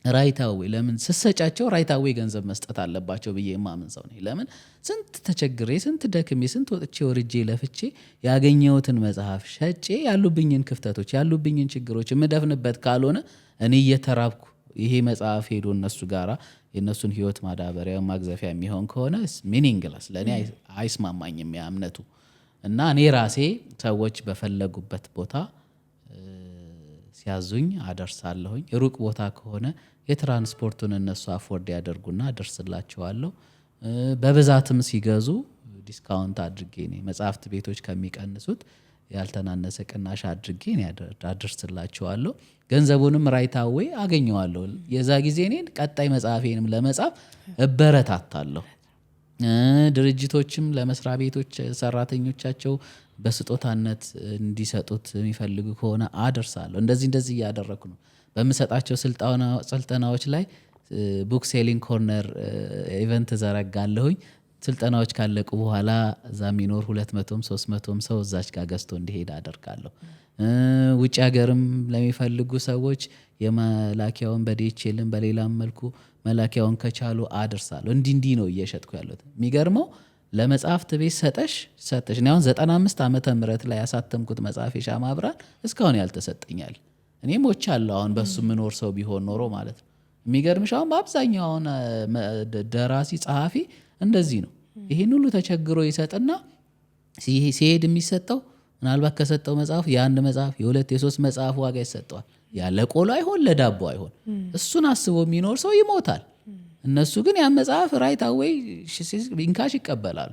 ራይታዌ ለምን ስሰጫቸው ራይታዌ ገንዘብ መስጠት አለባቸው ብዬ የማምን ሰው ነኝ። ለምን ስንት ተቸግሬ ስንት ደክሜ ስንት ወጥቼ ወርጄ ለፍቼ ያገኘሁትን መጽሐፍ ሸጬ ያሉብኝን ክፍተቶች ያሉብኝን ችግሮች የምደፍንበት ካልሆነ እኔ እየተራብኩ ይሄ መጽሐፍ ሄዶ እነሱ ጋራ የእነሱን ህይወት ማዳበሪያ ማግዘፊያ የሚሆን ከሆነ ሚኒንግለስ ለእኔ አይስማማኝም ያ እምነቱ። እና እኔ ራሴ ሰዎች በፈለጉበት ቦታ ሲያዙኝ አደርሳለሁኝ። ሩቅ ቦታ ከሆነ የትራንስፖርቱን እነሱ አፎርድ ያደርጉና አደርስላቸዋለሁ። በብዛትም ሲገዙ ዲስካውንት አድርጌ ነው መጽሐፍት ቤቶች ከሚቀንሱት ያልተናነሰ ቅናሽ አድርጌ ነው አደርስላቸዋለሁ። ገንዘቡንም ራይታዌ አገኘዋለሁ። የዛ ጊዜ እኔን ቀጣይ መጽሐፌንም ለመጻፍ እበረታታለሁ። ድርጅቶችም ለመስሪያ ቤቶች ሰራተኞቻቸው በስጦታነት እንዲሰጡት የሚፈልጉ ከሆነ አደርሳለሁ። እንደዚህ እያደረኩ ነው። በምሰጣቸው ስልጠናዎች ላይ ቡክ ሴሊንግ ኮርነር ኢቨንት ዘረጋለሁኝ። ስልጠናዎች ካለቁ በኋላ እዛ የሚኖር 200ም 300ም ሰው እዛች ጋር ገዝቶ እንዲሄድ አደርጋለሁ። ውጭ ሀገርም ለሚፈልጉ ሰዎች የመላኪያውን በዲኤችኤልም በሌላም መልኩ መላኪያውን ከቻሉ አደርሳለሁ። እንዲህ ነው እየሸጥኩ ያለሁት። የሚገርመው ለመጽሐፍት ቤት ሰጠሽ እኔ አሁን 95 ዓመተ ምህረት ላይ ያሳተምኩት መጽሐፍ የሻማ ብርሃን እስካሁን ያልተሰጠኛል። እኔ ሞቻለሁ። አሁን በሱ የምኖር ሰው ቢሆን ኖሮ ማለት ነው። የሚገርምሽ አሁን በአብዛኛው አሁን ደራሲ ጸሐፊ እንደዚህ ነው። ይህን ሁሉ ተቸግሮ ይሰጥና ሲሄድ የሚሰጠው ምናልባት ከሰጠው መጽሐፍ የአንድ መጽሐፍ የሁለት የሶስት መጽሐፍ ዋጋ ይሰጠዋል። ያለ ቆሎ አይሆን ለዳቦ አይሆን። እሱን አስቦ የሚኖር ሰው ይሞታል። እነሱ ግን ያን መጽሐፍ ራይት አዌይ ኢንካሽ ይቀበላሉ።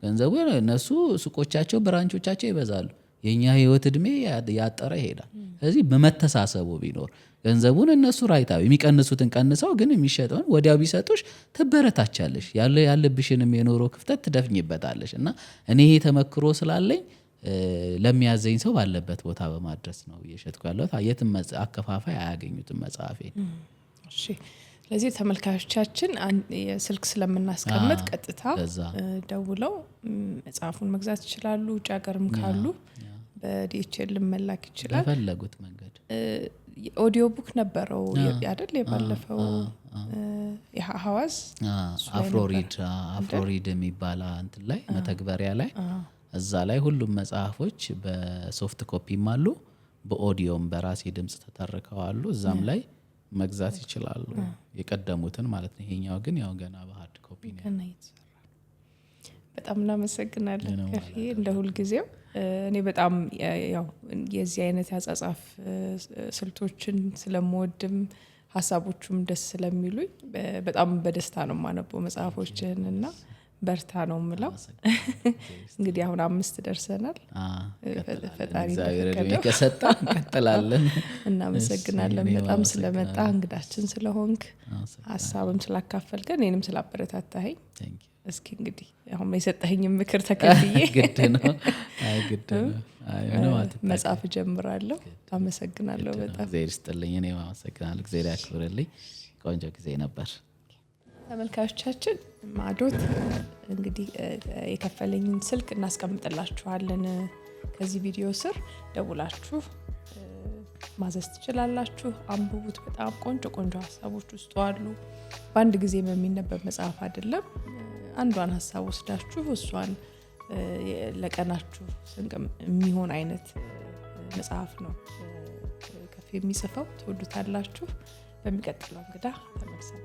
ገንዘቡ እነሱ ሱቆቻቸው ብራንቾቻቸው ይበዛሉ። የኛ ህይወት እድሜ ያጠረ ይሄዳል። ስለዚህ በመተሳሰቡ ቢኖር ገንዘቡን እነሱ ራይታዊ የሚቀንሱትን ቀንሰው ግን የሚሸጠውን ወዲያው ቢሰጡሽ ትበረታቻለሽ። ያለብሽንም የኖሮ ክፍተት ትደፍኝበታለሽ። እና እኔ ይሄ ተመክሮ ስላለኝ ለሚያዘኝ ሰው ባለበት ቦታ በማድረስ ነው እየሸጥኩ ያለሁት። የትም አከፋፋይ አያገኙትም መጽሐፌን። እሺ፣ ስለዚህ ተመልካቾቻችን ስልክ ስለምናስቀምጥ ቀጥታ ደውለው መጽሐፉን መግዛት ይችላሉ። ውጭ ሀገርም ካሉ በዲኤችኤል መላክ ይችላል። በፈለጉት መንገድ ኦዲዮ ቡክ ነበረው አይደል? የባለፈው የሐዋዝ አፍሮሪድ የሚባል እንትን ላይ መተግበሪያ ላይ እዛ ላይ ሁሉም መጽሐፎች በሶፍት ኮፒም አሉ፣ በኦዲዮም በራሴ ድምጽ ተተርከዋሉ። እዛም ላይ መግዛት ይችላሉ፣ የቀደሙትን ማለት ነው። ይሄኛው ግን ያው ገና በሃርድ ኮፒ ነው። በጣም እናመሰግናለን ከፊ እንደ ሁልጊዜው። እኔ በጣም ያው የዚህ አይነት ያጻጻፍ ስልቶችን ስለምወድም ሀሳቦቹም ደስ ስለሚሉኝ በጣም በደስታ ነው የማነበው መጽሐፎችን እና በርታ ነው የምለው። እንግዲህ አሁን 5 ደርሰናል። ፈጣሪ ከሰጣ እንቀጥላለን። እናመሰግናለን በጣም ስለመጣ እንግዳችን ስለሆንክ ሀሳብም ስላካፈልከን እኔንም ስላበረታታኸኝ። እስኪ እንግዲህ አሁን የሰጠኸኝ ምክር ተከትዬ ግድ ነው መጽሐፍ ጀምራለሁ። አመሰግናለሁ በጣም እግዚአብሔር ይስጥልኝ። እኔም አመሰግናለሁ። እግዚአብሔር ያክብርልኝ። ቆንጆ ጊዜ ነበር። ተመልካቾቻችን ማዶት እንግዲህ የከፈለኝን ስልክ እናስቀምጥላችኋለን ከዚህ ቪዲዮ ስር። ደውላችሁ ማዘዝ ትችላላችሁ። አንብቡት። በጣም ቆንጆ ሀሳቦች ውስጥ አሉ። በአንድ ጊዜ የሚነበብ መጽሐፍ አይደለም። አንዷን ሀሳብ ወስዳችሁ እሷን ለቀናችሁ ስንቅ የሚሆን አይነት መጽሐፍ ነው ከፍ የሚጽፈው። ትወዱታላችሁ። በሚቀጥለው እንግዳ ተመልሰን